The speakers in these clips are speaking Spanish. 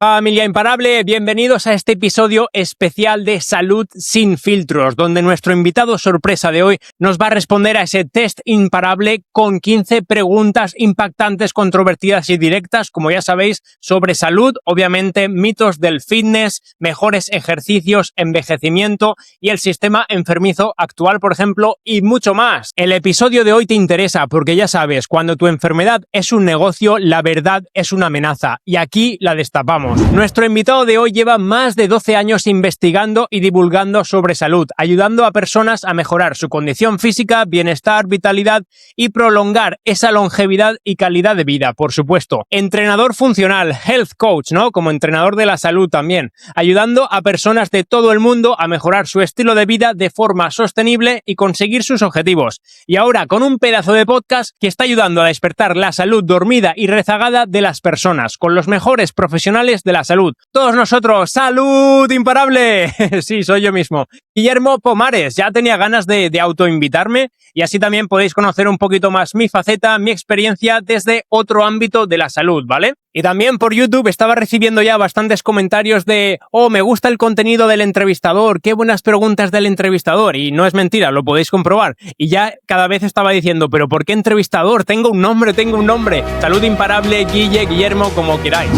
Familia imparable, bienvenidos a este episodio especial de Salud sin filtros, donde nuestro invitado sorpresa de hoy nos va a responder a ese test imparable con 15 preguntas impactantes, controvertidas y directas, como ya sabéis, sobre salud, obviamente mitos del fitness, mejores ejercicios, envejecimiento y el sistema enfermizo actual, por ejemplo, y mucho más. El episodio de hoy te interesa porque ya sabes, cuando tu enfermedad es un negocio, la verdad es una amenaza, y aquí la destapamos. Nuestro invitado de hoy lleva más de 12 años investigando y divulgando sobre salud, ayudando a personas a mejorar su condición física, bienestar, vitalidad y prolongar esa longevidad y calidad de vida, por supuesto. Entrenador funcional, health coach, ¿no? Como entrenador de la salud también, ayudando a personas de todo el mundo a mejorar su estilo de vida de forma sostenible y conseguir sus objetivos. Y ahora con un pedazo de podcast que está ayudando a despertar la salud dormida y rezagada de las personas, con los mejores profesionales de la salud. Todos nosotros, ¡salud imparable! Sí, soy yo mismo. Guillermo Pomares, ya tenía ganas de autoinvitarme y así también podéis conocer un poquito más mi faceta, mi experiencia desde otro ámbito de la salud, ¿vale? Y también por YouTube estaba recibiendo ya bastantes comentarios de me gusta el contenido del entrevistador, qué buenas preguntas del entrevistador, y no es mentira, lo podéis comprobar. Y ya cada vez estaba diciendo, ¿pero por qué entrevistador? Tengo un nombre. Salud imparable, Guillermo, como queráis.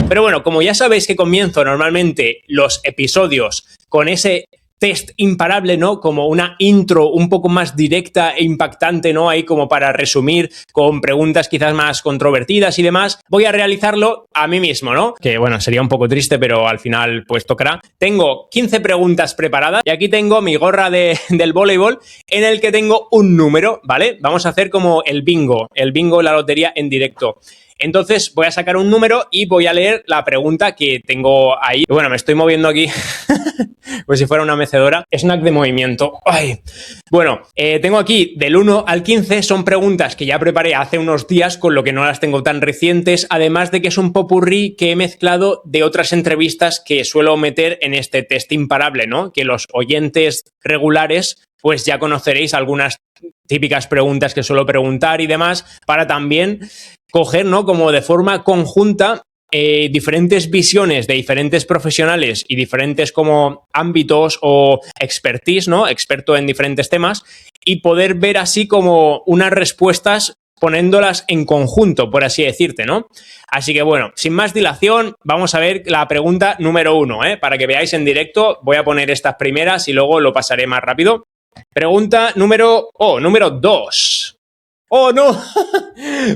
Pero bueno, como ya sabéis que comienzo normalmente los episodios con ese test imparable, ¿no? Como una intro un poco más directa e impactante, ¿no? Ahí como para resumir con preguntas quizás más controvertidas y demás. Voy a realizarlo a mí mismo, ¿no? Que bueno, sería un poco triste, pero al final pues tocará. Tengo 15 preguntas preparadas y aquí tengo mi gorra del voleibol en el que tengo un número, ¿vale? Vamos a hacer como el bingo, la lotería en directo. Entonces voy a sacar un número y voy a leer la pregunta que tengo ahí. Bueno, me estoy moviendo aquí pues si fuera una mecedora. Snack de movimiento. Ay. Bueno, tengo aquí del 1 al 15. Son preguntas que ya preparé hace unos días, con lo que no las tengo tan recientes. Además de que es un popurrí que he mezclado de otras entrevistas que suelo meter en este test imparable, ¿no? Que los oyentes regulares pues ya conoceréis algunas típicas preguntas que suelo preguntar y demás, para también coger, ¿no? Como de forma conjunta diferentes visiones de diferentes profesionales y diferentes como ámbitos o expertise, ¿no? Experto en diferentes temas, y poder ver así como unas respuestas poniéndolas en conjunto, por así decirte, ¿no? Así que bueno, sin más dilación, vamos a ver la pregunta número 1, ¿eh? Para que veáis en directo, voy a poner estas primeras y luego lo pasaré más rápido. Pregunta número 2. ¡Oh, no!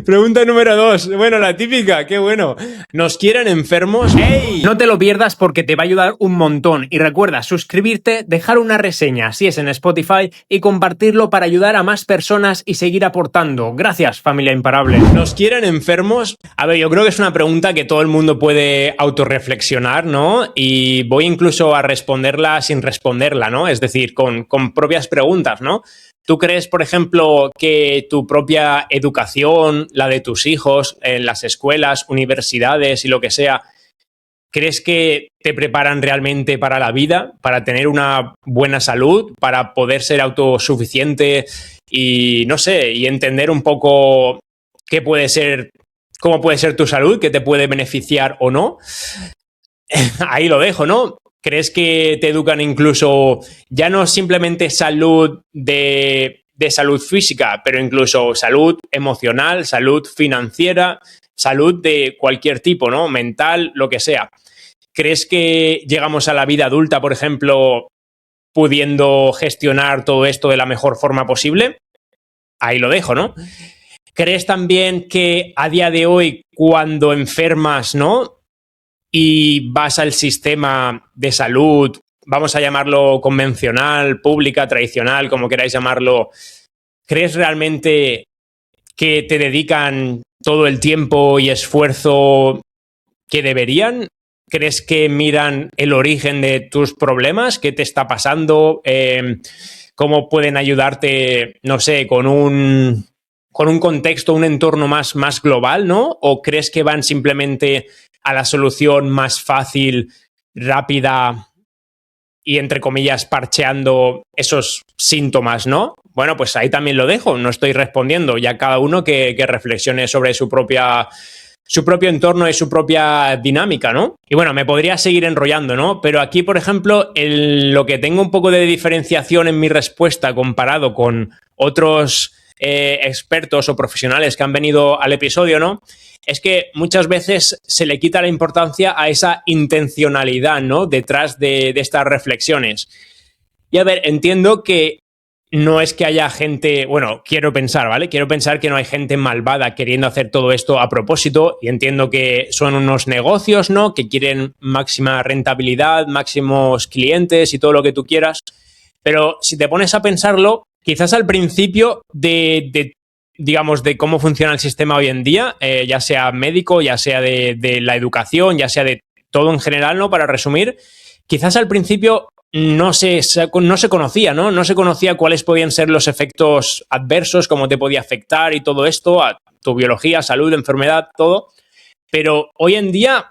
Pregunta número 2. Bueno, la típica, qué bueno. ¿Nos quieren enfermos? ¡Ey! No te lo pierdas porque te va a ayudar un montón. Y recuerda suscribirte, dejar una reseña si es en Spotify y compartirlo para ayudar a más personas y seguir aportando. Gracias, familia imparable. ¿Nos quieren enfermos? A ver, yo creo que es una pregunta que todo el mundo puede autorreflexionar, ¿no? Y voy incluso a responderla sin responderla, ¿no? Es decir, con propias preguntas, ¿no? ¿Tú crees, por ejemplo, que tu propia educación, la de tus hijos, en las escuelas, universidades y lo que sea, crees que te preparan realmente para la vida, para tener una buena salud, para poder ser autosuficiente y, no sé, y entender un poco qué puede ser, cómo puede ser tu salud, qué te puede beneficiar o no? Ahí lo dejo, ¿no? ¿Crees que te educan incluso, ya no simplemente salud de salud física, pero incluso salud emocional, salud financiera, salud de cualquier tipo, ¿no? Mental, lo que sea? ¿Crees que llegamos a la vida adulta, por ejemplo, pudiendo gestionar todo esto de la mejor forma posible? Ahí lo dejo, ¿no? ¿Crees también que a día de hoy, cuando enfermas, ¿no? Y vas al sistema de salud, vamos a llamarlo convencional, pública, tradicional, como queráis llamarlo, ¿crees realmente que te dedican todo el tiempo y esfuerzo que deberían? ¿Crees que miran el origen de tus problemas? ¿Qué te está pasando? ¿Cómo pueden ayudarte, no sé, con un contexto, un entorno más global, ¿no? ¿O crees que van simplemente a la solución más fácil, rápida y, entre comillas, parcheando esos síntomas, ¿no? Bueno, pues ahí también lo dejo, no estoy respondiendo, ya cada uno que reflexione sobre su propia su propio entorno y su propia dinámica, ¿no? Y bueno, me podría seguir enrollando, ¿no? Pero aquí, por ejemplo, lo que tengo un poco de diferenciación en mi respuesta comparado con otros expertos o profesionales que han venido al episodio, ¿no? Es que muchas veces se le quita la importancia a esa intencionalidad, ¿no? Detrás de estas reflexiones. Y a ver, entiendo que no es que haya gente, bueno, quiero pensar, ¿vale? Quiero pensar que no hay gente malvada queriendo hacer todo esto a propósito, y entiendo que son unos negocios, ¿no? Que quieren máxima rentabilidad, máximos clientes y todo lo que tú quieras. Pero si te pones a pensarlo, quizás al principio digamos, de cómo funciona el sistema hoy en día, ya sea médico, ya sea de la educación, ya sea de todo en general, ¿no? Para resumir, quizás al principio no se conocía, ¿no? No se conocía cuáles podían ser los efectos adversos, cómo te podía afectar y todo esto, a tu biología, salud, enfermedad, todo. Pero hoy en día,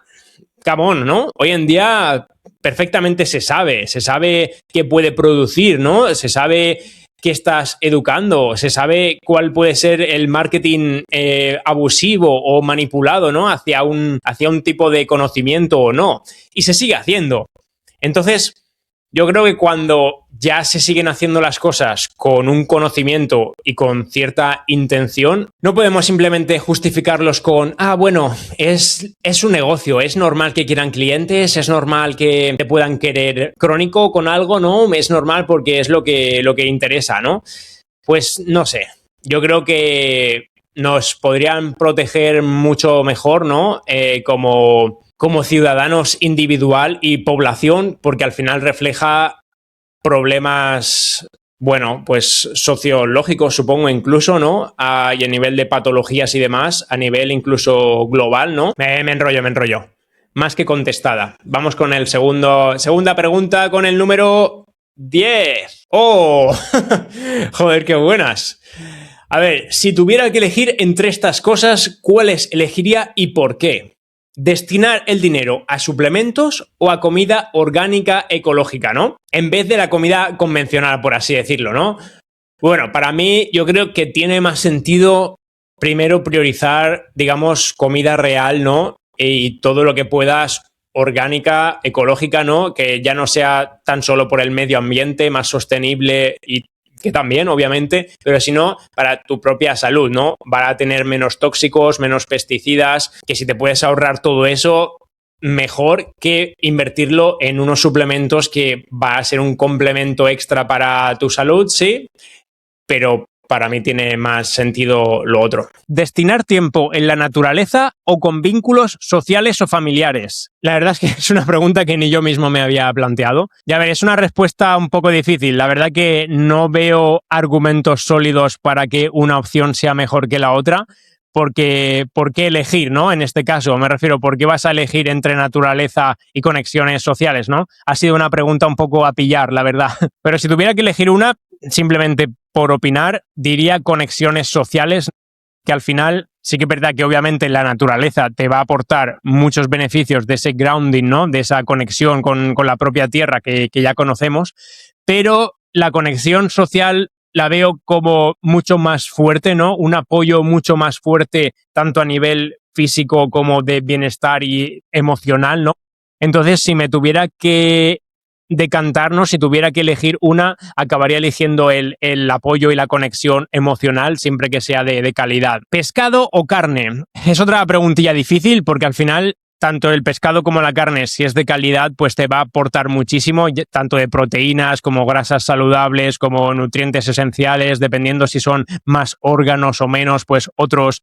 camón, ¿no? Hoy en día perfectamente se sabe qué puede producir, ¿no? Se sabe qué estás educando, se sabe cuál puede ser el marketing abusivo o manipulado, ¿no? Hacia un tipo de conocimiento o no. Y se sigue haciendo. Entonces, yo creo que cuando ya se siguen haciendo las cosas con un conocimiento y con cierta intención, no podemos simplemente justificarlos con, bueno, es un negocio, es normal que quieran clientes, es normal que te puedan querer crónico con algo, ¿no? Es normal porque es lo que interesa, ¿no? Pues no sé, yo creo que nos podrían proteger mucho mejor, ¿no? Como ciudadanos individual y población, porque al final refleja problemas, bueno, pues sociológicos, supongo, incluso, ¿no? Y a nivel de patologías y demás, a nivel incluso global, ¿no? Me enrollo. Más que contestada. Vamos con el segunda pregunta, con el número 10. ¡Oh! Joder, qué buenas. A ver, si tuviera que elegir entre estas cosas, ¿cuáles elegiría y por qué? Destinar el dinero a suplementos o a comida orgánica ecológica, ¿no? En vez de la comida convencional, por así decirlo, ¿no? Bueno, para mí yo creo que tiene más sentido primero priorizar, digamos, comida real, ¿no? Y todo lo que puedas orgánica, ecológica, ¿no? Que ya no sea tan solo por el medio ambiente, más sostenible y que también, obviamente, pero si no, para tu propia salud, ¿no? Van a tener menos tóxicos, menos pesticidas, que si te puedes ahorrar todo eso, mejor que invertirlo en unos suplementos que va a ser un complemento extra para tu salud, sí, pero para mí tiene más sentido lo otro. ¿Destinar tiempo en la naturaleza o con vínculos sociales o familiares? La verdad es que es una pregunta que ni yo mismo me había planteado. Ya ver, es una respuesta un poco difícil. La verdad que no veo argumentos sólidos para que una opción sea mejor que la otra. Porque, ¿por qué elegir, no? En este caso, me refiero, ¿por qué vas a elegir entre naturaleza y conexiones sociales, no? Ha sido una pregunta un poco a pillar, la verdad. Pero si tuviera que elegir una, simplemente por opinar, diría conexiones sociales, que al final sí que es verdad que obviamente la naturaleza te va a aportar muchos beneficios de ese grounding, ¿no? De esa conexión con la propia tierra que ya conocemos, pero la conexión social la veo como mucho más fuerte, ¿no? Un apoyo mucho más fuerte, tanto a nivel físico como de bienestar y emocional, ¿no? Entonces, si me tuviera que decantarnos, si tuviera que elegir una, acabaría eligiendo el apoyo y la conexión emocional, siempre que sea de calidad. ¿Pescado o carne? Es otra preguntilla difícil porque al final tanto el pescado como la carne, si es de calidad, pues te va a aportar muchísimo, tanto de proteínas como grasas saludables, como nutrientes esenciales, dependiendo si son más órganos o menos, pues otros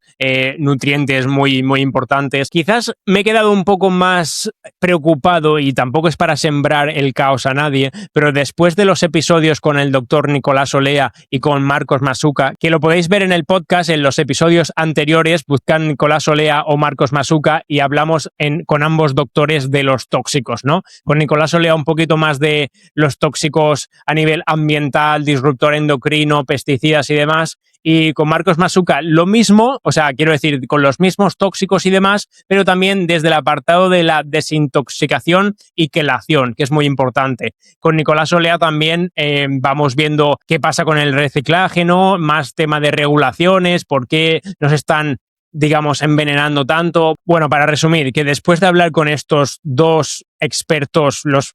nutrientes muy, muy importantes. Quizás me he quedado un poco más preocupado, y tampoco es para sembrar el caos a nadie, pero después de los episodios con el doctor Nicolás Olea y con Marcos Masuca, que lo podéis ver en el podcast, en los episodios anteriores, buscan Nicolás Olea o Marcos Masuca y hablamos con ambos doctores de los tóxicos, ¿no? Con Nicolás Olea un poquito más de los tóxicos a nivel ambiental, disruptor endocrino, pesticidas y demás, y con Marcos Masuca lo mismo, o sea, quiero decir, con los mismos tóxicos y demás, pero también desde el apartado de la desintoxicación y quelación, que es muy importante. Con Nicolás Olea también vamos viendo qué pasa con el reciclaje, ¿no? Más tema de regulaciones, por qué nos están digamos, envenenando tanto. Bueno, para resumir, que después de hablar con estos dos expertos, los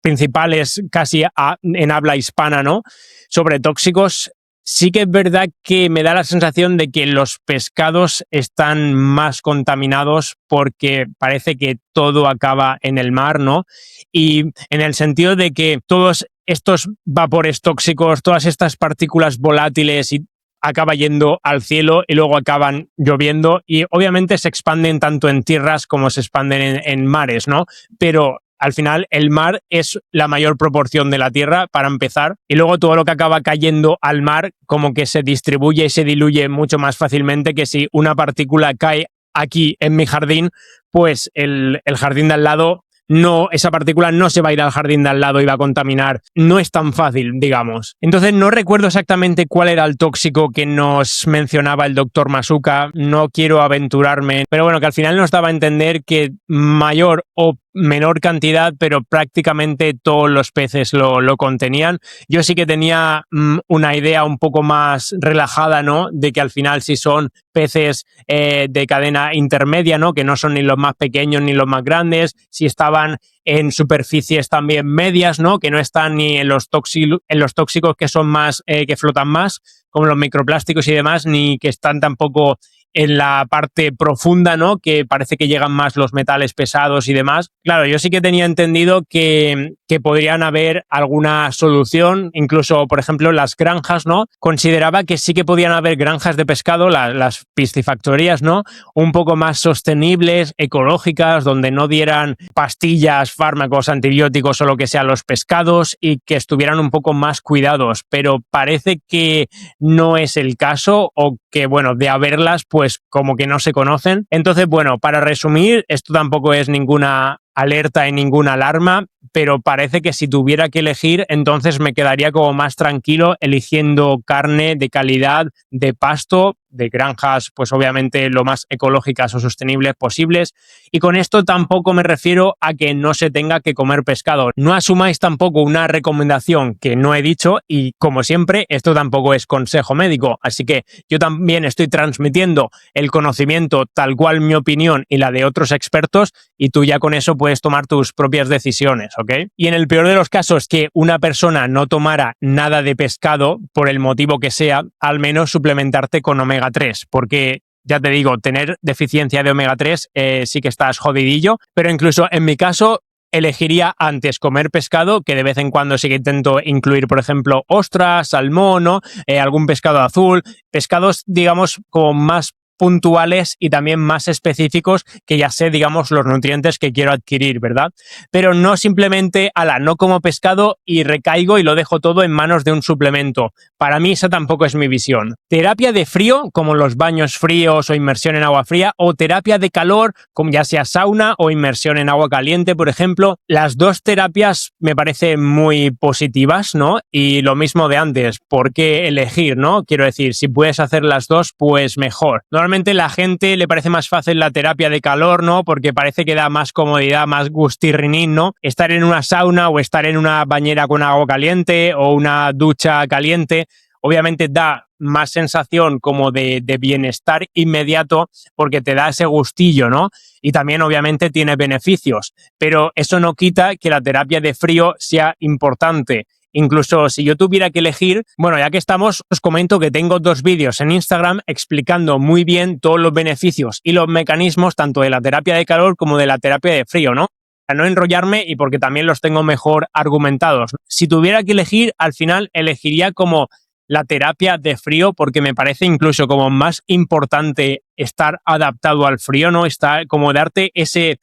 principales casi en habla hispana, ¿no?, sobre tóxicos, sí que es verdad que me da la sensación de que los pescados están más contaminados porque parece que todo acaba en el mar, ¿no? Y en el sentido de que todos estos vapores tóxicos, todas estas partículas volátiles y acaba yendo al cielo y luego acaban lloviendo y obviamente se expanden tanto en tierras como se expanden en mares, ¿no? Pero al final el mar es la mayor proporción de la tierra para empezar y luego todo lo que acaba cayendo al mar como que se distribuye y se diluye mucho más fácilmente que si una partícula cae aquí en mi jardín, pues el jardín de al lado no, esa partícula no se va a ir al jardín de al lado y va a contaminar. No es tan fácil, digamos. Entonces no recuerdo exactamente cuál era el tóxico que nos mencionaba el doctor Masuka, no quiero aventurarme, pero bueno, que al final nos daba a entender que mayor o menor cantidad, pero prácticamente todos los peces lo contenían. Yo sí que tenía una idea un poco más relajada, ¿no?, de que al final si son peces de cadena intermedia, ¿no?, que no son ni los más pequeños ni los más grandes, si estaban en superficies también medias, ¿no?, que no están ni en los tóxicos que son más, que flotan más, como los microplásticos y demás, ni que están tampoco en la parte profunda, ¿no?, que parece que llegan más los metales pesados y demás. Claro, yo sí que tenía entendido que podrían haber alguna solución, incluso, por ejemplo, las granjas, ¿no? Consideraba que sí que podían haber granjas de pescado, las piscifactorías, ¿no?, un poco más sostenibles, ecológicas, donde no dieran pastillas, fármacos, antibióticos o lo que sea a los pescados y que estuvieran un poco más cuidados, pero parece que no es el caso o que, bueno, de haberlas, pues como que no se conocen. Entonces, bueno, para resumir, esto tampoco es ninguna alerta y ninguna alarma, pero parece que si tuviera que elegir, entonces me quedaría como más tranquilo eligiendo carne de calidad, de pasto, de granjas, pues obviamente lo más ecológicas o sostenibles posibles. Y con esto tampoco me refiero a que no se tenga que comer pescado. No asumáis tampoco una recomendación que no he dicho y, como siempre, esto tampoco es consejo médico. Así que yo también estoy transmitiendo el conocimiento tal cual mi opinión y la de otros expertos y tú ya con eso puedes tomar tus propias decisiones, ¿ok? Y en el peor de los casos que una persona no tomara nada de pescado, por el motivo que sea, al menos suplementarte con omega 3, porque ya te digo, tener deficiencia de omega 3 sí que estás jodidillo, pero incluso en mi caso elegiría antes comer pescado, que de vez en cuando sí que intento incluir, por ejemplo, ostras, salmón, ¿no? Algún pescado azul, pescados, digamos, como más puntuales y también más específicos que ya sé, digamos, los nutrientes que quiero adquirir, ¿verdad? Pero no simplemente, no como pescado y recaigo y lo dejo todo en manos de un suplemento. Para mí esa tampoco es mi visión. Terapia de frío, como los baños fríos o inmersión en agua fría, o terapia de calor, como ya sea sauna o inmersión en agua caliente, por ejemplo. Las dos terapias me parecen muy positivas, ¿no? Y lo mismo de antes, ¿por qué elegir, no? Quiero decir, si puedes hacer las dos, pues mejor. Normalmente la gente le parece más fácil la terapia de calor, ¿no? Porque parece que da más comodidad, más gustirrinín, ¿no? Estar en una sauna o estar en una bañera con agua caliente o una ducha caliente, obviamente da más sensación como de bienestar inmediato porque te da ese gustillo, ¿no? Y también obviamente tiene beneficios, pero eso no quita que la terapia de frío sea importante. Incluso si yo tuviera que elegir, bueno, ya que estamos, os comento que tengo 2 vídeos en Instagram explicando muy bien todos los beneficios y los mecanismos tanto de la terapia de calor como de la terapia de frío, ¿no? Para no enrollarme y porque también los tengo mejor argumentados. Si tuviera que elegir, al final elegiría como la terapia de frío porque me parece incluso como más importante estar adaptado al frío, ¿no? Está como darte ese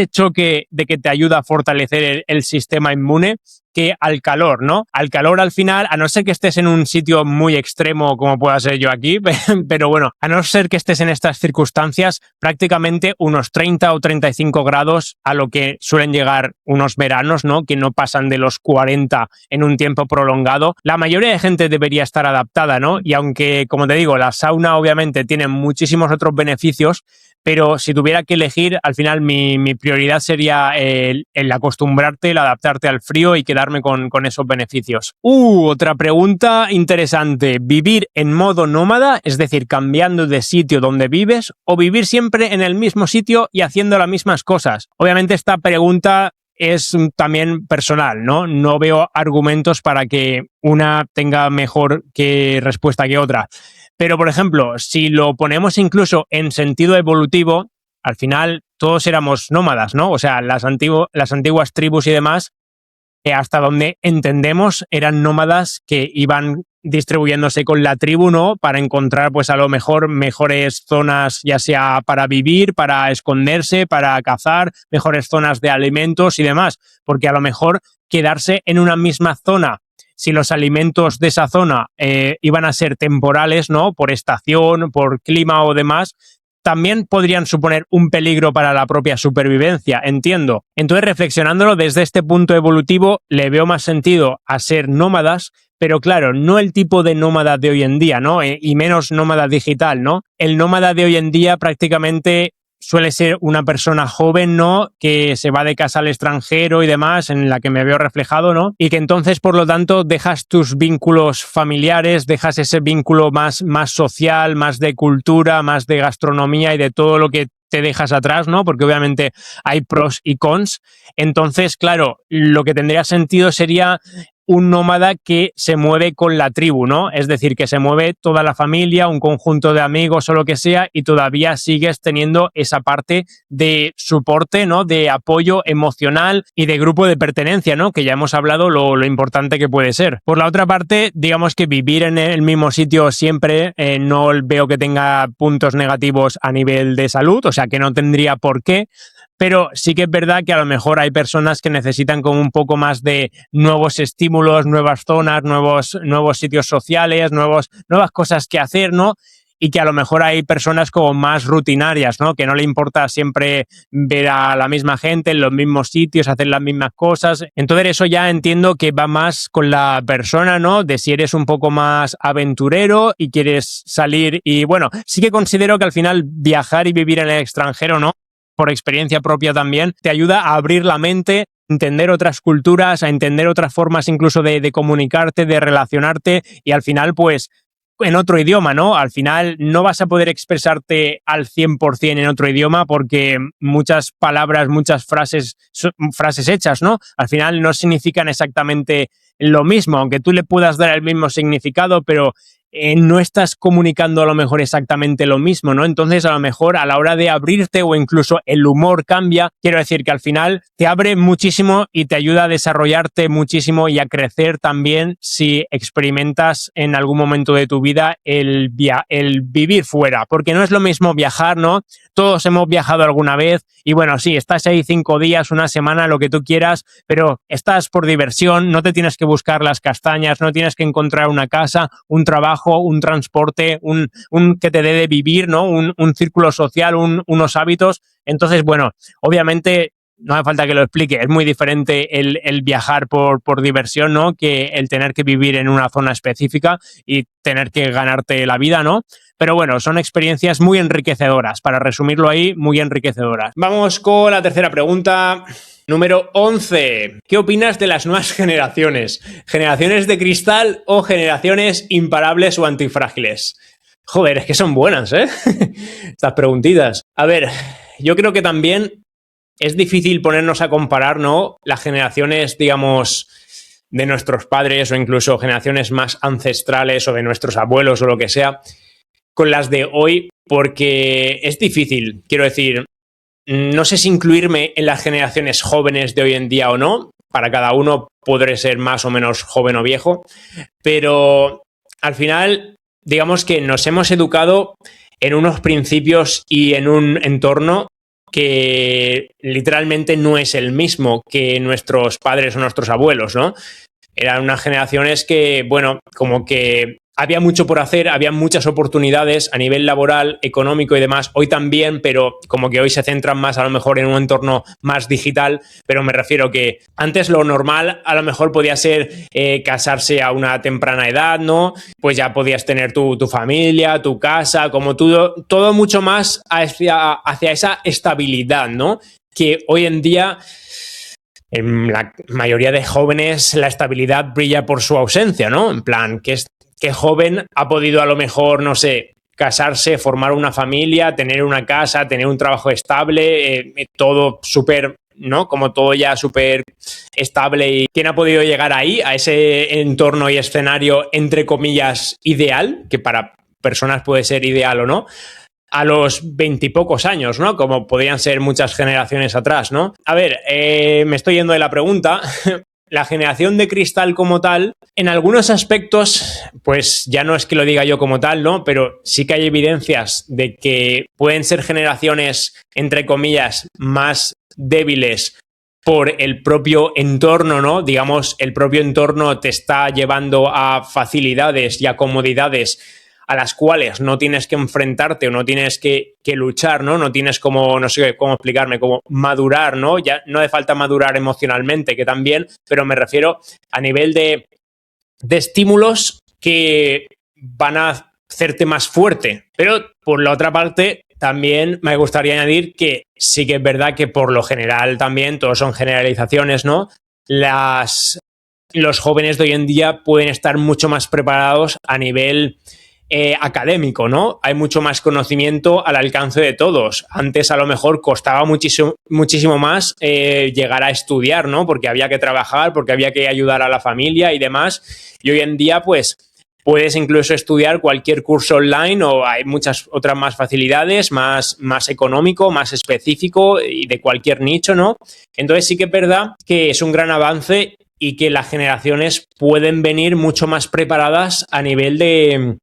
choque de que te ayuda a fortalecer el sistema inmune que al calor, ¿no? Al calor al final, a no ser que estés en un sitio muy extremo como pueda ser yo aquí, pero bueno, a no ser que estés en estas circunstancias, prácticamente unos 30 o 35 grados a lo que suelen llegar unos veranos, ¿no? Que no pasan de los 40 en un tiempo prolongado. La mayoría de gente debería estar adaptada, ¿no? Y aunque, como te digo, la sauna obviamente tiene muchísimos otros beneficios, pero si tuviera que elegir, al final mi prioridad sería el acostumbrarte, el adaptarte al frío y quedarme con esos beneficios. Otra pregunta interesante. ¿Vivir en modo nómada, es decir, cambiando de sitio donde vives, o vivir siempre en el mismo sitio y haciendo las mismas cosas? Obviamente esta pregunta es también personal, ¿no? No veo argumentos para que una tenga mejor respuesta que otra. Pero, por ejemplo, si lo ponemos incluso en sentido evolutivo, al final todos éramos nómadas, ¿no? O sea, las antiguas tribus y demás, hasta donde entendemos, eran nómadas que iban distribuyéndose con la tribu, ¿no? Para encontrar, pues a lo mejor, mejores zonas, ya sea para vivir, para esconderse, para cazar, mejores zonas de alimentos y demás. Porque a lo mejor quedarse en una misma zona, si los alimentos de esa zona iban a ser temporales, ¿no? Por estación, por clima o demás, también podrían suponer un peligro para la propia supervivencia, entiendo. Entonces, reflexionándolo desde este punto evolutivo, le veo más sentido a ser nómadas, pero claro, no el tipo de nómada de hoy en día, ¿no? Y menos nómada digital, ¿no? El nómada de hoy en día prácticamente suele ser una persona joven, ¿no? Que se va de casa al extranjero y demás, en la que me veo reflejado, ¿no? Y que entonces, por lo tanto, dejas tus vínculos familiares, dejas ese vínculo más social, más de cultura, más de gastronomía y de todo lo que te dejas atrás, ¿no? Porque obviamente hay pros y cons. Entonces, claro, lo que tendría sentido sería un nómada que se mueve con la tribu, ¿no? Es decir, que se mueve toda la familia, un conjunto de amigos o lo que sea, y todavía sigues teniendo esa parte de soporte, ¿no? De apoyo emocional y de grupo de pertenencia, ¿no? Que ya hemos hablado lo importante que puede ser. Por la otra parte, digamos que vivir en el mismo sitio siempre no veo que tenga puntos negativos a nivel de salud, o sea que no tendría por qué. Pero sí que es verdad que a lo mejor hay personas que necesitan como un poco más de nuevos estímulos, nuevas zonas, nuevos sitios sociales, nuevas cosas que hacer, ¿no? Y que a lo mejor hay personas como más rutinarias, ¿no? Que no le importa siempre ver a la misma gente en los mismos sitios, hacer las mismas cosas. Entonces eso ya entiendo que va más con la persona, ¿no? De si eres un poco más aventurero y quieres salir. Y bueno, sí que considero que al final viajar y vivir en el extranjero, ¿no? Por experiencia propia también, te ayuda a abrir la mente, a entender otras culturas, a entender otras formas incluso de comunicarte, de relacionarte y al final, pues, en otro idioma, ¿no? Al final no vas a poder expresarte al 100% en otro idioma porque muchas palabras, muchas frases, frases hechas, ¿no? Al final no significan exactamente lo mismo, aunque tú le puedas dar el mismo significado, pero no estás comunicando a lo mejor exactamente lo mismo, ¿no? Entonces, a lo mejor a la hora de abrirte o incluso el humor cambia. Quiero decir que al final te abre muchísimo y te ayuda a desarrollarte muchísimo y a crecer también si experimentas en algún momento de tu vida el vivir fuera. Porque no es lo mismo viajar, ¿no? Todos hemos viajado alguna vez y bueno, sí, estás ahí 5 días, una semana, lo que tú quieras, pero estás por diversión, no te tienes que buscar las castañas, no tienes que encontrar una casa, un trabajo, un transporte, un que te dé de vivir, ¿no? Un círculo social, unos hábitos. Entonces, bueno, obviamente no hace falta que lo explique, es muy diferente el viajar por diversión, ¿no? Que el tener que vivir en una zona específica y tener que ganarte la vida, ¿no? Pero bueno, son experiencias muy enriquecedoras. Para resumirlo ahí, muy enriquecedoras. Vamos con la tercera pregunta. Número 11. ¿Qué opinas de las nuevas generaciones? ¿Generaciones de cristal o generaciones imparables o antifrágiles? Joder, es que son buenas, ¿eh? Estas preguntitas. A ver, yo creo que también es difícil ponernos a comparar, ¿no? Las generaciones, digamos, de nuestros padres o incluso generaciones más ancestrales o de nuestros abuelos o lo que sea, con las de hoy, porque es difícil. Quiero decir, no sé si incluirme en las generaciones jóvenes de hoy en día o no. Para cada uno podré ser más o menos joven o viejo, pero al final, digamos que nos hemos educado en unos principios y en un entorno que literalmente no es el mismo que nuestros padres o nuestros abuelos, ¿no? Eran unas generaciones que, bueno, como que había mucho por hacer, había muchas oportunidades a nivel laboral, económico y demás. Hoy también, pero como que hoy se centran más a lo mejor en un entorno más digital, pero me refiero que antes lo normal a lo mejor podía ser casarse a una temprana edad, ¿no? Pues ya podías tener tu familia, tu casa, como todo mucho más hacia esa estabilidad, ¿no? Que hoy en día en la mayoría de jóvenes la estabilidad brilla por su ausencia, ¿no? En plan, ¿qué joven ha podido a lo mejor, no sé, casarse, formar una familia, tener una casa, tener un trabajo estable, todo súper, ¿no? Como todo ya súper estable. ¿Y quién ha podido llegar ahí, a ese entorno y escenario, entre comillas, ideal? Que para personas puede ser ideal o no. A los 20 y pocos años, ¿no? Como podrían ser muchas generaciones atrás, ¿no? A ver, me estoy yendo de la pregunta. La generación de cristal como tal, en algunos aspectos, pues ya no es que lo diga yo como tal, ¿no? Pero sí que hay evidencias de que pueden ser generaciones, entre comillas, más débiles por el propio entorno, ¿no? Digamos, el propio entorno te está llevando a facilidades y a comodidades a las cuales no tienes que enfrentarte o no tienes que luchar, ¿no? No tienes como, no sé cómo explicarme, como madurar, ¿no? Ya no hace falta madurar emocionalmente, que también, pero me refiero a nivel de estímulos que van a hacerte más fuerte. Pero por la otra parte, también me gustaría añadir que sí que es verdad que por lo general también, todos son generalizaciones, ¿no? Los jóvenes de hoy en día pueden estar mucho más preparados a nivel académico, ¿no? Hay mucho más conocimiento al alcance de todos. Antes a lo mejor costaba muchísimo más llegar a estudiar, ¿no? Porque había que trabajar, porque había que ayudar a la familia y demás. Y hoy en día, pues, puedes incluso estudiar cualquier curso online o hay muchas otras más facilidades, más económico, más específico y de cualquier nicho, ¿no? Entonces sí que es verdad que es un gran avance y que las generaciones pueden venir mucho más preparadas a nivel de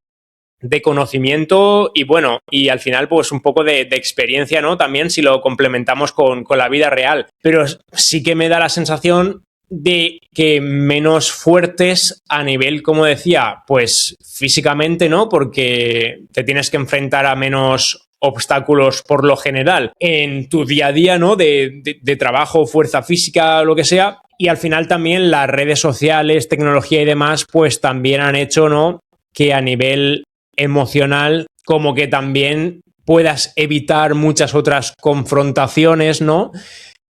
conocimiento y bueno, y al final pues un poco de experiencia, ¿no? También si lo complementamos con la vida real. Pero sí que me da la sensación de que menos fuertes a nivel, como decía, pues físicamente, ¿no? Porque te tienes que enfrentar a menos obstáculos por lo general en tu día a día, ¿no? De trabajo, fuerza física, lo que sea. Y al final también las redes sociales, tecnología y demás, pues también han hecho, ¿no? Que a nivel emocional, como que también puedas evitar muchas otras confrontaciones, ¿no?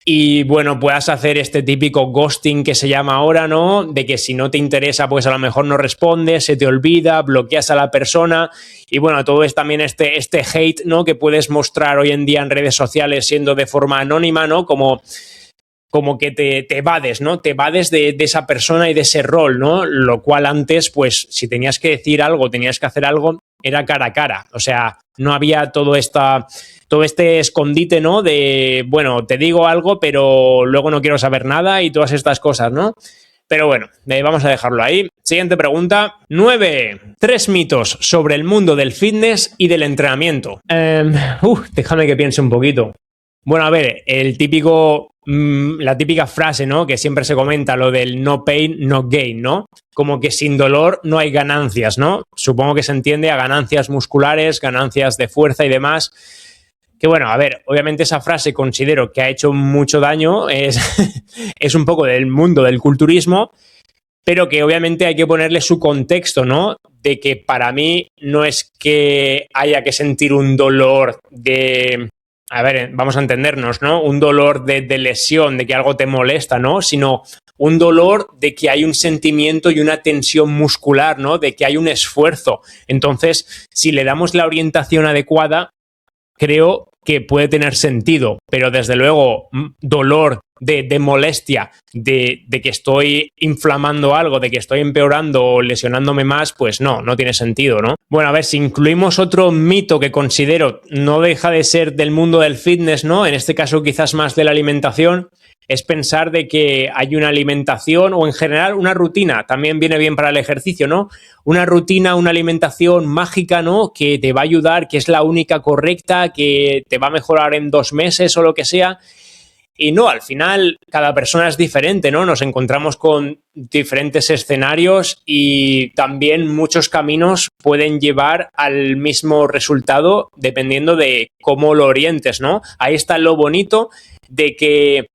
Y bueno, puedas hacer este típico ghosting que se llama ahora, ¿no? De que si no te interesa, pues a lo mejor no respondes, se te olvida, bloqueas a la persona. Y bueno, todo es también este hate, ¿no? Que puedes mostrar hoy en día en redes sociales siendo de forma anónima, ¿no? Como que te evades, ¿no? Te evades de esa persona y de ese rol, ¿no? Lo cual antes, pues, si tenías que decir algo, tenías que hacer algo, era cara a cara. O sea, no había todo este escondite, ¿no? De, bueno, te digo algo, pero luego no quiero saber nada y todas estas cosas, ¿no? Pero bueno, vamos a dejarlo ahí. Siguiente pregunta. 9. 3 mitos sobre el mundo del fitness y del entrenamiento. Déjame que piense un poquito. Bueno, a ver, la típica frase, ¿no? Que siempre se comenta, lo del no pain, no gain, ¿no? Como que sin dolor no hay ganancias, ¿no? Supongo que se entiende a ganancias musculares, ganancias de fuerza y demás. Que bueno, a ver, obviamente esa frase considero que ha hecho mucho daño, es un poco del mundo del culturismo, pero que obviamente hay que ponerle su contexto, ¿no? De que para mí no es que haya que sentir un dolor de... A ver, vamos a entendernos, ¿no? Un dolor de lesión, de que algo te molesta, ¿no? Sino un dolor de que hay un sentimiento y una tensión muscular, ¿no? De que hay un esfuerzo. Entonces, si le damos la orientación adecuada, creo que puede tener sentido, pero desde luego dolor de molestia, de que estoy inflamando algo, de que estoy empeorando o lesionándome más, pues no tiene sentido, ¿no? Bueno, a ver, si incluimos otro mito que considero no deja de ser del mundo del fitness, ¿no? En este caso quizás más de la alimentación, es pensar de que hay una alimentación o en general una rutina, también viene bien para el ejercicio, ¿no? Una rutina, una alimentación mágica, ¿no? Que te va a ayudar, que es la única correcta, que te va a mejorar en 2 meses o lo que sea. Y no, al final cada persona es diferente, ¿no? Nos encontramos con diferentes escenarios y también muchos caminos pueden llevar al mismo resultado dependiendo de cómo lo orientes, ¿no? Ahí está lo bonito de que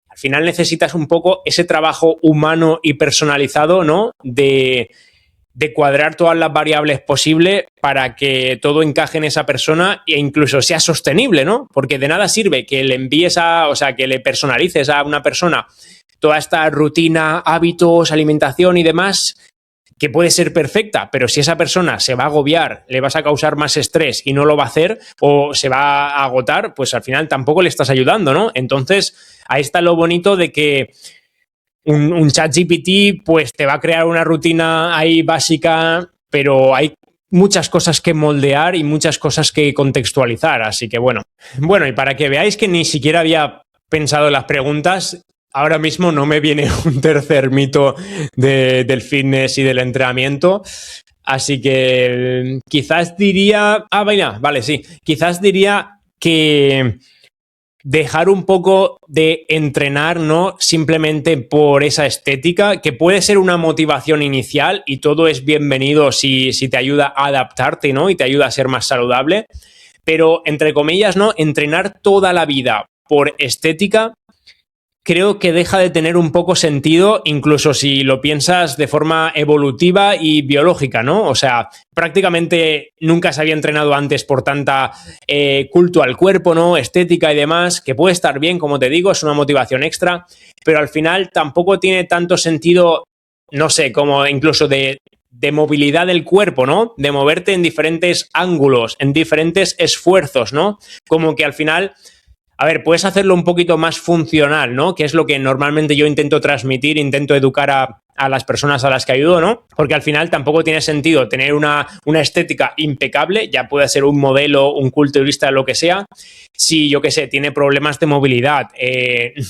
al final necesitas un poco ese trabajo humano y personalizado, ¿no? De cuadrar todas las variables posibles para que todo encaje en esa persona e incluso sea sostenible, ¿no? Porque de nada sirve que le envíes o sea, que le personalices a una persona toda esta rutina, hábitos, alimentación y demás, que puede ser perfecta, pero si esa persona se va a agobiar, le vas a causar más estrés y no lo va a hacer o se va a agotar, pues al final tampoco le estás ayudando, ¿no? Entonces, ahí está lo bonito de que un ChatGPT pues te va a crear una rutina ahí básica, pero hay muchas cosas que moldear y muchas cosas que contextualizar, así que bueno, y para que veáis que ni siquiera había pensado en las preguntas, ahora mismo no me viene un tercer mito del fitness y del entrenamiento, así que quizás diría, quizás diría que dejar un poco de entrenar, ¿no? Simplemente por esa estética, que puede ser una motivación inicial y todo es bienvenido si te ayuda a adaptarte, ¿no? Y te ayuda a ser más saludable. Pero, entre comillas, ¿no? Entrenar toda la vida por estética creo que deja de tener un poco sentido, incluso si lo piensas de forma evolutiva y biológica, ¿no? O sea, prácticamente nunca se había entrenado antes por tanta culto al cuerpo, ¿no? Estética y demás, que puede estar bien, como te digo, es una motivación extra, pero al final tampoco tiene tanto sentido, no sé, como incluso de movilidad del cuerpo, ¿no? De moverte en diferentes ángulos, en diferentes esfuerzos, ¿no? Como que al final, a ver, puedes hacerlo un poquito más funcional, ¿no? Que es lo que normalmente yo intento transmitir, intento educar a las personas a las que ayudo, ¿no? Porque al final tampoco tiene sentido tener una estética impecable, ya puede ser un modelo, un culturista, lo que sea, si, yo qué sé, tiene problemas de movilidad,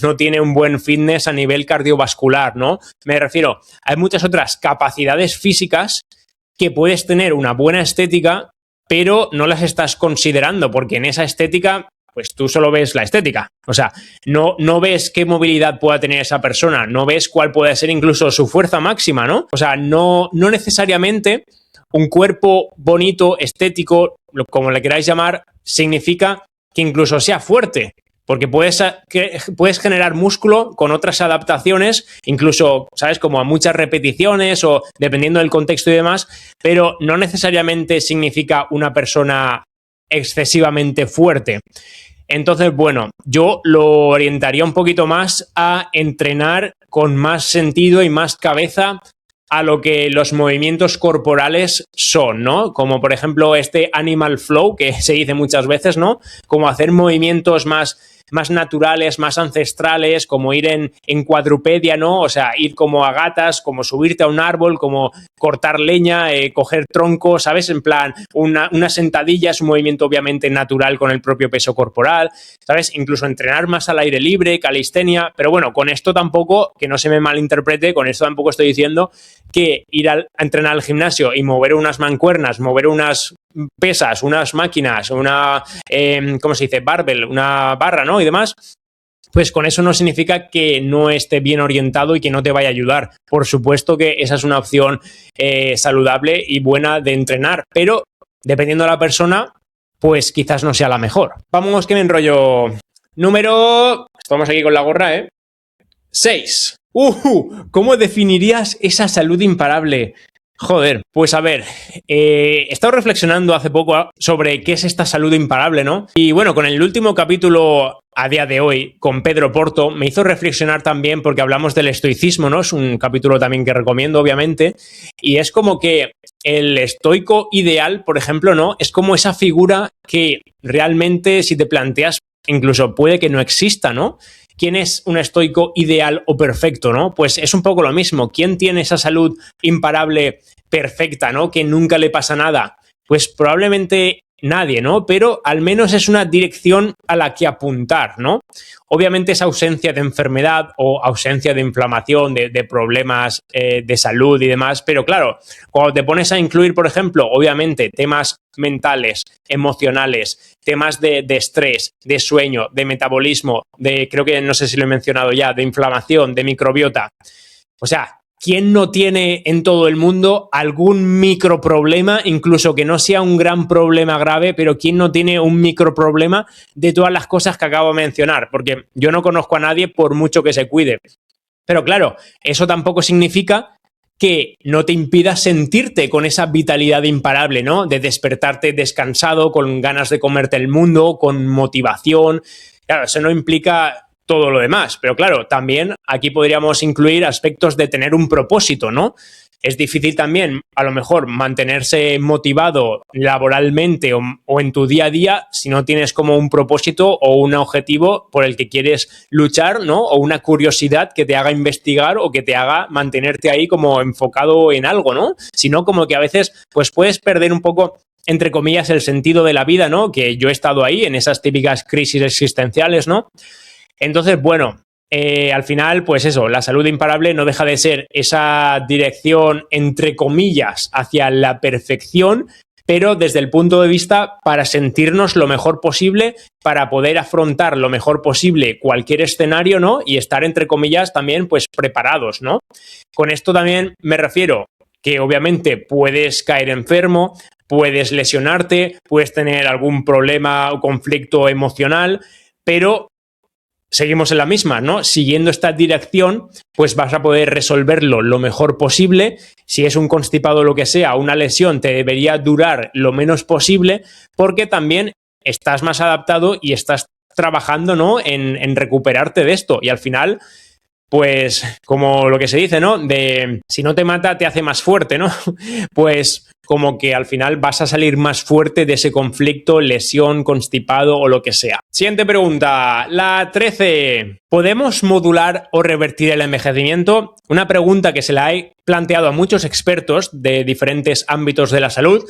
no tiene un buen fitness a nivel cardiovascular, ¿no? Me refiero, hay muchas otras capacidades físicas que puedes tener una buena estética, pero no las estás considerando, porque en esa estética pues tú solo ves la estética. O sea, no ves qué movilidad pueda tener esa persona, no ves cuál puede ser incluso su fuerza máxima, ¿no? O sea, no necesariamente un cuerpo bonito, estético, como le queráis llamar, significa que incluso sea fuerte. Porque puedes generar músculo con otras adaptaciones, incluso, ¿sabes? Como a muchas repeticiones o dependiendo del contexto y demás, pero no necesariamente significa una persona excesivamente fuerte. Entonces, bueno, yo lo orientaría un poquito más a entrenar con más sentido y más cabeza a lo que los movimientos corporales son, ¿no? Como por ejemplo este animal flow que se dice muchas veces, ¿no? Como hacer movimientos más naturales, más ancestrales, como ir en cuadrupedia, ¿no? O sea, ir como a gatas, como subirte a un árbol, como cortar leña, coger troncos, ¿sabes? En plan, una sentadilla es un movimiento obviamente natural con el propio peso corporal, ¿sabes? Incluso entrenar más al aire libre, calistenia, pero bueno, con esto tampoco, que no se me malinterprete, con esto tampoco estoy diciendo que ir a entrenar al gimnasio y mover unas mancuernas, mover unas pesas, unas máquinas, una, ¿cómo se dice? Barbell, una barra, ¿no? Y demás, pues con eso no significa que no esté bien orientado y que no te vaya a ayudar. Por supuesto que esa es una opción saludable y buena de entrenar, pero dependiendo de la persona, pues quizás no sea la mejor. Vamos que me enrollo. Estamos aquí con la gorra, ¿eh? 6. ¿Cómo definirías esa salud imparable? Joder, pues a ver, he estado reflexionando hace poco sobre qué es esta salud imparable, ¿no? Y bueno, con el último capítulo a día de hoy, con Pedro Porto, me hizo reflexionar también porque hablamos del estoicismo, ¿no? Es un capítulo también que recomiendo, obviamente, y es como que el estoico ideal, por ejemplo, ¿no? Es como esa figura que realmente, si te planteas, incluso puede que no exista, ¿no? ¿Quién es un estoico ideal o perfecto, no? Pues es un poco lo mismo. ¿Quién tiene esa salud imparable perfecta, no? Que nunca le pasa nada. Pues probablemente nadie, ¿no? Pero al menos es una dirección a la que apuntar, ¿no? Obviamente esa ausencia de enfermedad o ausencia de inflamación, de problemas de salud y demás, pero claro, cuando te pones a incluir, por ejemplo, obviamente temas mentales, emocionales, temas de estrés, de sueño, de metabolismo, creo que no sé si lo he mencionado ya, de inflamación, de microbiota. O sea, ¿quién no tiene en todo el mundo algún microproblema, incluso que no sea un gran problema grave, pero quién no tiene un microproblema de todas las cosas que acabo de mencionar? Porque yo no conozco a nadie por mucho que se cuide. Pero claro, eso tampoco significa que no te impida sentirte con esa vitalidad imparable, ¿no? De despertarte descansado, con ganas de comerte el mundo, con motivación. Claro, eso no implica todo lo demás, pero claro, también aquí podríamos incluir aspectos de tener un propósito, ¿no? Es difícil también, a lo mejor, mantenerse motivado laboralmente o en tu día a día si no tienes como un propósito o un objetivo por el que quieres luchar, ¿no? O una curiosidad que te haga investigar o que te haga mantenerte ahí como enfocado en algo, ¿no? Sino como que a veces pues puedes perder un poco, entre comillas, el sentido de la vida, ¿no? Que yo he estado ahí en esas típicas crisis existenciales, ¿no? Entonces, bueno, al final, pues eso, la salud imparable no deja de ser esa dirección, entre comillas, hacia la perfección, pero desde el punto de vista para sentirnos lo mejor posible, para poder afrontar lo mejor posible cualquier escenario, ¿no? Y estar, entre comillas, también, pues, preparados, ¿no? Con esto también me refiero que obviamente puedes caer enfermo, puedes lesionarte, puedes tener algún problema o conflicto emocional, pero seguimos en la misma, ¿no? Siguiendo esta dirección, pues vas a poder resolverlo lo mejor posible. Si es un constipado o lo que sea, una lesión te debería durar lo menos posible, porque también estás más adaptado y estás trabajando, ¿no? En recuperarte de esto. Y al final, pues como lo que se dice, ¿no? De si no te mata, te hace más fuerte, ¿no? Pues como que al final vas a salir más fuerte de ese conflicto, lesión, constipado o lo que sea. Siguiente pregunta, la 13. ¿Podemos modular o revertir el envejecimiento? Una pregunta que se la he planteado a muchos expertos de diferentes ámbitos de la salud.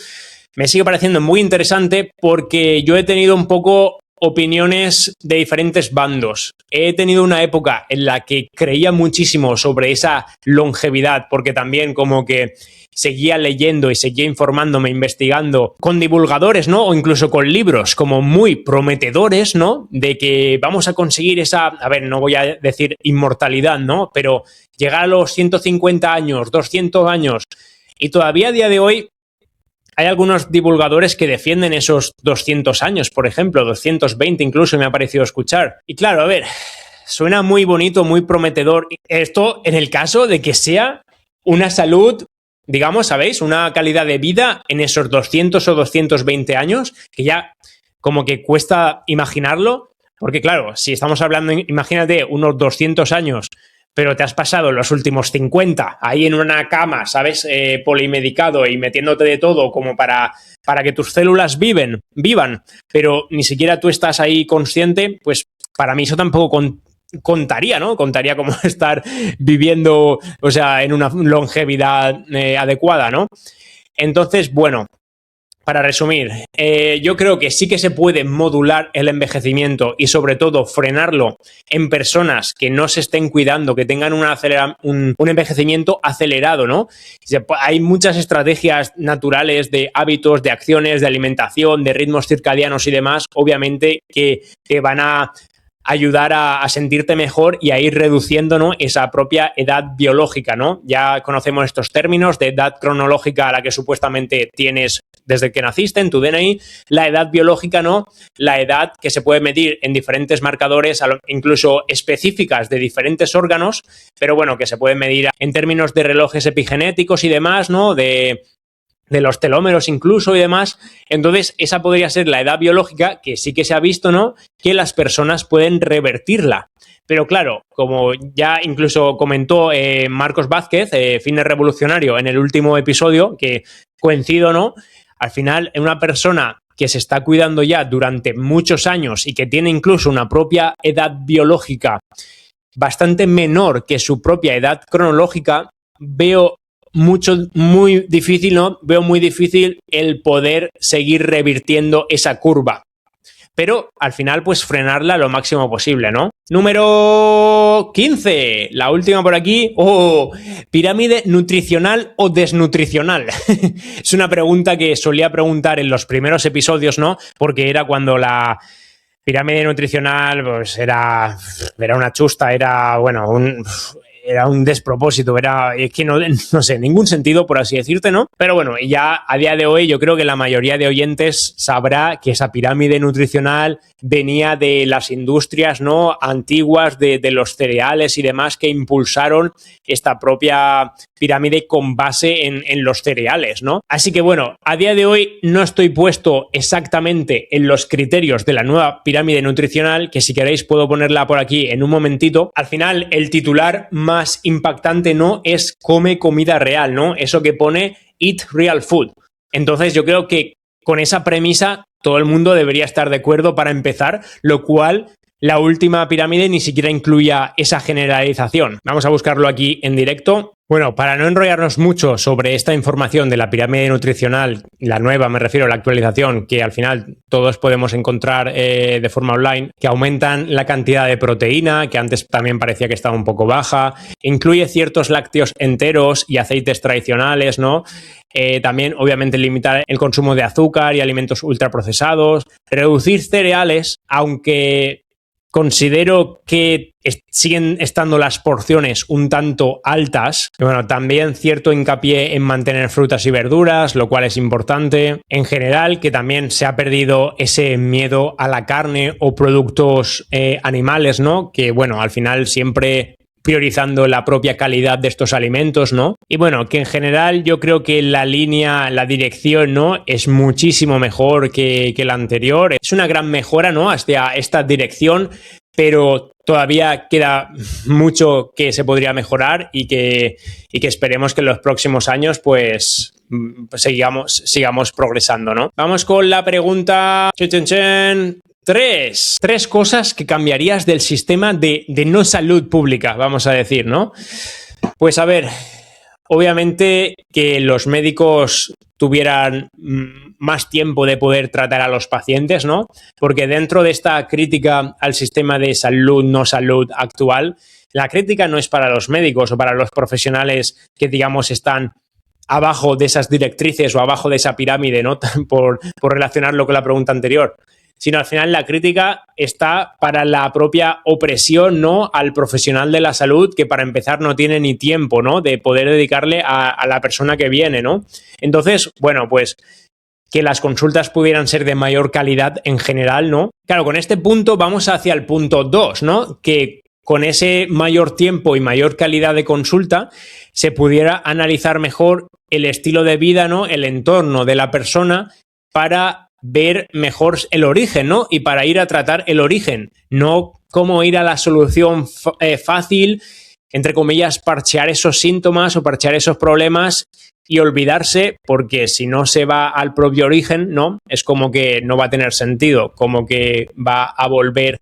Me sigue pareciendo muy interesante porque yo he tenido un poco opiniones de diferentes bandos. He tenido una época en la que creía muchísimo sobre esa longevidad, porque también como que seguía leyendo y seguía informándome, investigando con divulgadores, ¿no? O incluso con libros como muy prometedores, ¿no? De que vamos a conseguir esa, a ver, no voy a decir inmortalidad, ¿no? Pero llegar a los 150 años, 200 años, y todavía a día de hoy hay algunos divulgadores que defienden esos 200 años, por ejemplo, 220 incluso me ha parecido escuchar. Y claro, a ver, suena muy bonito, muy prometedor. Esto en el caso de que sea una salud, digamos, ¿sabéis? Una calidad de vida en esos 200 o 220 años, que ya como que cuesta imaginarlo. Porque claro, si estamos hablando, imagínate, unos 200 años, pero te has pasado los últimos 50 ahí en una cama, ¿sabes? Polimedicado y metiéndote de todo como para que tus células vivan, pero ni siquiera tú estás ahí consciente, pues para mí eso tampoco contaría, ¿no? Contaría como estar viviendo, o sea, en una longevidad adecuada, ¿no? Entonces, bueno, para resumir, yo creo que sí que se puede modular el envejecimiento y sobre todo frenarlo en personas que no se estén cuidando, que tengan un envejecimiento acelerado, ¿no? Hay muchas estrategias naturales de hábitos, de acciones, de alimentación, de ritmos circadianos y demás, obviamente que te van a ayudar a sentirte mejor y a ir reduciendo, ¿no? Esa propia edad biológica, ¿no? Ya conocemos estos términos de edad cronológica a la que supuestamente tienes desde que naciste en tu DNI, la edad biológica, ¿no? La edad que se puede medir en diferentes marcadores, incluso específicas de diferentes órganos, pero bueno, que se puede medir en términos de relojes epigenéticos y demás, ¿no? De los telómeros incluso y demás. Entonces, esa podría ser la edad biológica que sí que se ha visto, ¿no? Que las personas pueden revertirla. Pero claro, como ya incluso comentó Marcos Vázquez, Fitness Revolucionario, en el último episodio, que coincido, ¿no? Al final, en una persona que se está cuidando ya durante muchos años y que tiene incluso una propia edad biológica bastante menor que su propia edad cronológica, veo muy difícil, ¿no? Veo muy difícil el poder seguir revirtiendo esa curva. Pero al final, pues frenarla lo máximo posible, ¿no? Número 15, la última por aquí. ¿Pirámide nutricional o desnutricional? Es una pregunta que solía preguntar en los primeros episodios, ¿no? Porque era cuando la pirámide nutricional pues era una chusta, era un despropósito, es que no sé, ningún sentido, por así decirte, ¿no? Pero bueno, ya a día de hoy yo creo que la mayoría de oyentes sabrá que esa pirámide nutricional venía de las industrias, ¿no? Antiguas, de los cereales y demás que impulsaron esta propia pirámide con base en los cereales, ¿no? Así que bueno, a día de hoy no estoy puesto exactamente en los criterios de la nueva pirámide nutricional, que si queréis puedo ponerla por aquí en un momentito. Al final, el titular más impactante, ¿no? Es come comida real, ¿no? Eso que pone eat real food. Entonces yo creo que con esa premisa todo el mundo debería estar de acuerdo para empezar, lo cual la última pirámide ni siquiera incluía esa generalización. Vamos a buscarlo aquí en directo. Bueno, para no enrollarnos mucho sobre esta información de la pirámide nutricional, la nueva, me refiero a la actualización, que al final todos podemos encontrar de forma online, que aumentan la cantidad de proteína, que antes también parecía que estaba un poco baja, incluye ciertos lácteos enteros y aceites tradicionales, ¿no? También, obviamente, limitar el consumo de azúcar y alimentos ultraprocesados, reducir cereales, aunque considero que siguen estando las porciones un tanto altas. Bueno, también cierto hincapié en mantener frutas y verduras, lo cual es importante. En general, que también se ha perdido ese miedo a la carne o productos animales, ¿no? Que, bueno, al final siempre priorizando la propia calidad de estos alimentos, ¿no? Y bueno, que en general yo creo que la dirección, ¿no? Es muchísimo mejor que la anterior. Es una gran mejora, ¿no? Hacia esta dirección, pero todavía queda mucho que se podría mejorar y que esperemos que en los próximos años, pues sigamos progresando, ¿no? Vamos con la pregunta. Tres cosas que cambiarías del sistema de no salud pública, vamos a decir, ¿no? Pues a ver, obviamente que los médicos tuvieran más tiempo de poder tratar a los pacientes, ¿no? Porque dentro de esta crítica al sistema de salud, no salud actual, la crítica no es para los médicos o para los profesionales que, digamos, están abajo de esas directrices o abajo de esa pirámide, ¿no? Por relacionarlo con la pregunta anterior, sino al final la crítica está para la propia opresión, ¿no? Al profesional de la salud, que para empezar no tiene ni tiempo, ¿no? De poder dedicarle a la persona que viene, ¿no? Entonces, bueno, pues que las consultas pudieran ser de mayor calidad en general, ¿no? Claro, con este punto vamos hacia el punto 2, ¿no? Que con ese mayor tiempo y mayor calidad de consulta se pudiera analizar mejor el estilo de vida, ¿no? El entorno de la persona para ver mejor el origen, ¿no? Y para ir a tratar el origen, no cómo ir a la solución fácil, entre comillas, parchear esos síntomas o parchear esos problemas y olvidarse, porque si no se va al propio origen, ¿no? Es como que no va a tener sentido, como que va a volver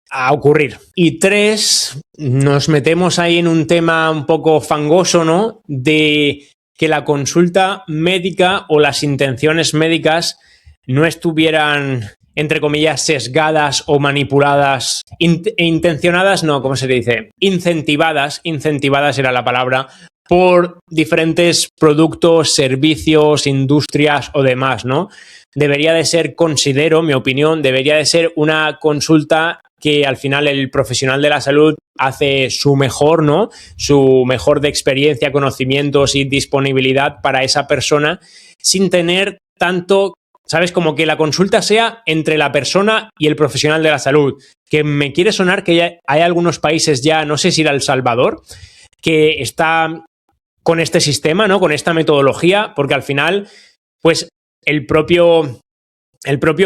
a ocurrir. Y 3, nos metemos ahí en un tema un poco fangoso, ¿no? De que la consulta médica o las intenciones médicas no estuvieran, entre comillas, sesgadas o manipuladas, intencionadas, no, ¿cómo se dice? Incentivadas era la palabra, por diferentes productos, servicios, industrias o demás, ¿no? Debería de ser, considero, mi opinión, debería de ser una consulta que al final el profesional de la salud hace su mejor, ¿no? Su mejor de experiencia, conocimientos y disponibilidad para esa persona, sin tener tanto, ¿sabes? Como que la consulta sea entre la persona y el profesional de la salud. Que me quiere sonar que ya hay algunos países ya, no sé si era El Salvador, que está con este sistema, ¿no? Con esta metodología, porque al final, pues el propio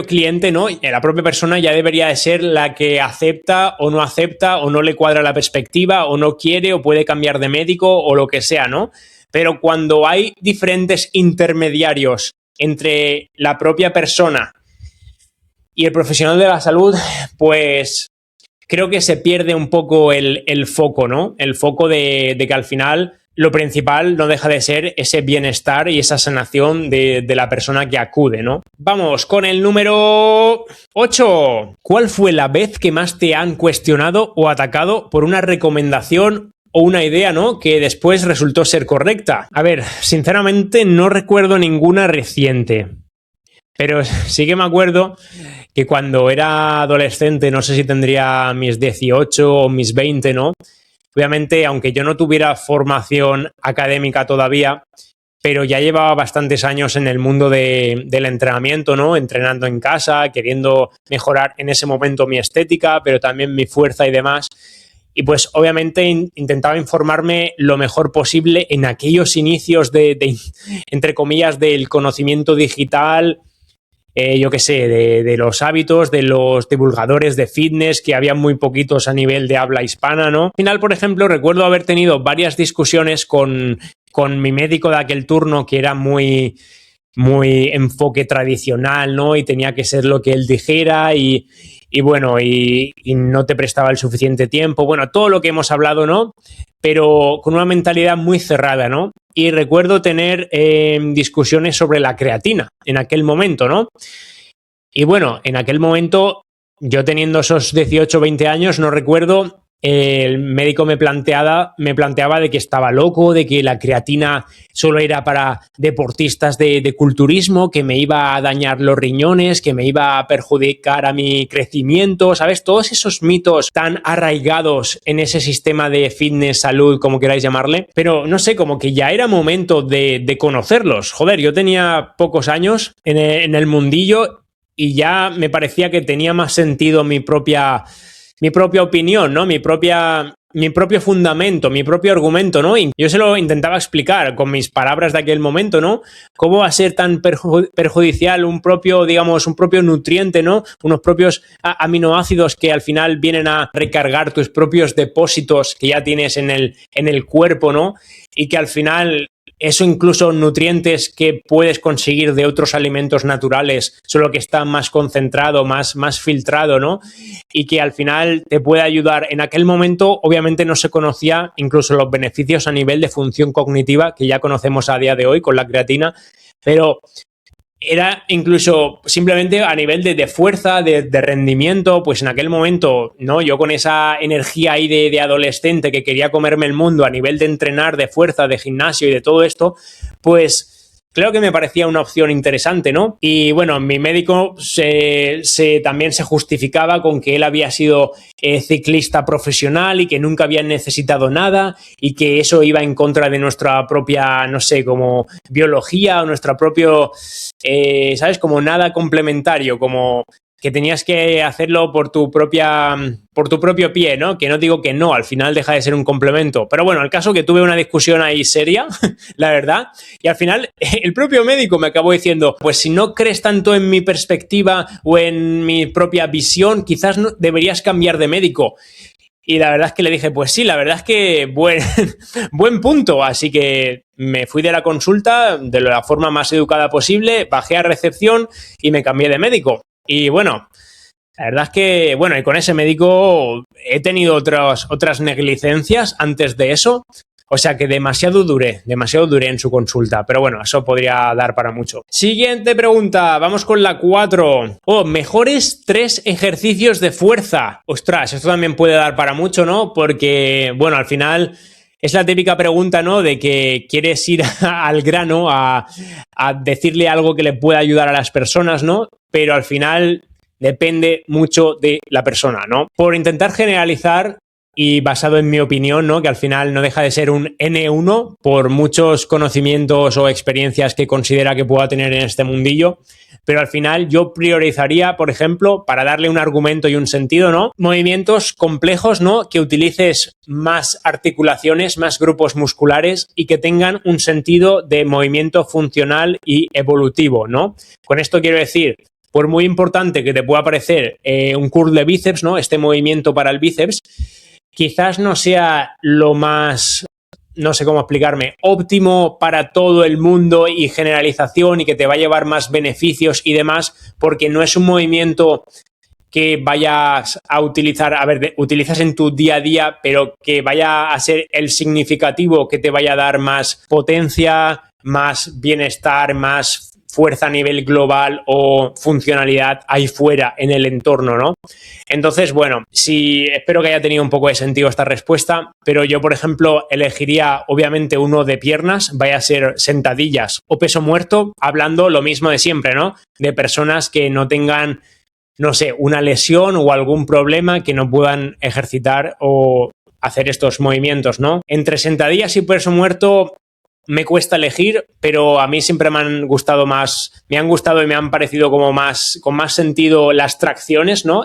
cliente, ¿no? La propia persona ya debería de ser la que acepta o no le cuadra la perspectiva o no quiere o puede cambiar de médico o lo que sea, ¿no? Pero cuando hay diferentes intermediarios entre la propia persona y el profesional de la salud, pues creo que se pierde un poco el foco, ¿no? El foco de que al final lo principal no deja de ser ese bienestar y esa sanación de la persona que acude, ¿no? Vamos con el número 8. ¿Cuál fue la vez que más te han cuestionado o atacado por una recomendación o una idea, ¿no?, que después resultó ser correcta? A ver, sinceramente no recuerdo ninguna reciente, pero sí que me acuerdo que cuando era adolescente, no sé si tendría mis 18 o mis 20, ¿no? Obviamente, aunque yo no tuviera formación académica todavía, pero ya llevaba bastantes años en el mundo del entrenamiento, ¿no? Entrenando en casa, queriendo mejorar en ese momento mi estética, pero también mi fuerza y demás. Y pues obviamente intentaba informarme lo mejor posible en aquellos inicios entre comillas, del conocimiento digital, yo qué sé, de los hábitos, de los divulgadores de fitness, que había muy poquitos a nivel de habla hispana, ¿no? Al final, por ejemplo, recuerdo haber tenido varias discusiones con mi médico de aquel turno, que era muy enfoque tradicional, ¿no? Y tenía que ser lo que él dijera y bueno, y no te prestaba el suficiente tiempo. Bueno, todo lo que hemos hablado, ¿no? Pero con una mentalidad muy cerrada, ¿no? Y recuerdo tener discusiones sobre la creatina en aquel momento, ¿no? Y bueno, en aquel momento, yo teniendo esos 18 o 20 años, no recuerdo, el médico me planteaba de que estaba loco, de que la creatina solo era para deportistas de culturismo, que me iba a dañar los riñones, que me iba a perjudicar a mi crecimiento, ¿sabes? Todos esos mitos tan arraigados en ese sistema de fitness, salud, como queráis llamarle, pero no sé, como que ya era momento de conocerlos. Joder, yo tenía pocos años en el mundillo y ya me parecía que tenía más sentido mi propia opinión, ¿no? Mi propio fundamento, mi propio argumento, ¿no? Y yo se lo intentaba explicar con mis palabras de aquel momento, ¿no? ¿Cómo va a ser tan perjudicial un propio nutriente, ¿no? Unos propios aminoácidos que al final vienen a recargar tus propios depósitos que ya tienes en el cuerpo, ¿no? Y que al final eso, incluso nutrientes que puedes conseguir de otros alimentos naturales, solo que está más concentrado, más filtrado, ¿no? Y que al final te puede ayudar. En aquel momento, obviamente, no se conocía incluso los beneficios a nivel de función cognitiva, que ya conocemos a día de hoy con la creatina, pero era incluso simplemente a nivel de fuerza, de rendimiento. Pues en aquel momento, ¿no? Yo con esa energía ahí de adolescente que quería comerme el mundo a nivel de entrenar, de fuerza, de gimnasio y de todo esto, pues creo que me parecía una opción interesante, ¿no? Y bueno, mi médico también se justificaba con que él había sido ciclista profesional y que nunca había necesitado nada y que eso iba en contra de nuestra propia, no sé, como biología o nuestra propio, ¿sabes? Como nada complementario, como que tenías que hacerlo por tu propio pie, ¿no? Que no digo que no, al final deja de ser un complemento. Pero bueno, el caso que tuve una discusión ahí seria, la verdad, y al final el propio médico me acabó diciendo, pues si no crees tanto en mi perspectiva o en mi propia visión, quizás no, deberías cambiar de médico. Y la verdad es que le dije, pues sí, la verdad es que buen punto. Así que me fui de la consulta de la forma más educada posible, bajé a recepción y me cambié de médico. Y bueno, la verdad es que, bueno, y con ese médico he tenido otras negligencias antes de eso. O sea que demasiado duré en su consulta. Pero bueno, eso podría dar para mucho. Siguiente pregunta, vamos con la 4. Mejores 3 ejercicios de fuerza. Ostras, esto también puede dar para mucho, ¿no? Porque, bueno, al final es la típica pregunta, ¿no? De que quieres ir al grano a decirle algo que le pueda ayudar a las personas, ¿no? Pero al final depende mucho de la persona, ¿no? Por intentar generalizar y basado en mi opinión, ¿no? Que al final no deja de ser un N1 por muchos conocimientos o experiencias que considera que pueda tener en este mundillo, pero al final yo priorizaría, por ejemplo, para darle un argumento y un sentido, ¿no? Movimientos complejos, ¿no? Que utilices más articulaciones, más grupos musculares y que tengan un sentido de movimiento funcional y evolutivo, ¿no? Con esto quiero decir, por muy importante que te pueda parecer un curl de bíceps, ¿no? Este movimiento para el bíceps, quizás no sea lo más, no sé cómo explicarme, óptimo para todo el mundo y generalización y que te va a llevar más beneficios y demás, porque no es un movimiento que vayas a utilizar, a ver, utilizas en tu día a día, pero que vaya a ser el significativo que te vaya a dar más potencia, más bienestar, más fuerza a nivel global o funcionalidad ahí fuera en el entorno, ¿no? Entonces, bueno, sí, espero que haya tenido un poco de sentido esta respuesta, pero yo, por ejemplo, elegiría obviamente uno de piernas, vaya a ser sentadillas o peso muerto, hablando lo mismo de siempre, ¿no? De personas que no tengan, no sé, una lesión o algún problema que no puedan ejercitar o hacer estos movimientos, ¿no? Entre sentadillas y peso muerto me cuesta elegir, pero a mí siempre me han gustado y me han parecido como más, con más sentido las tracciones, ¿no?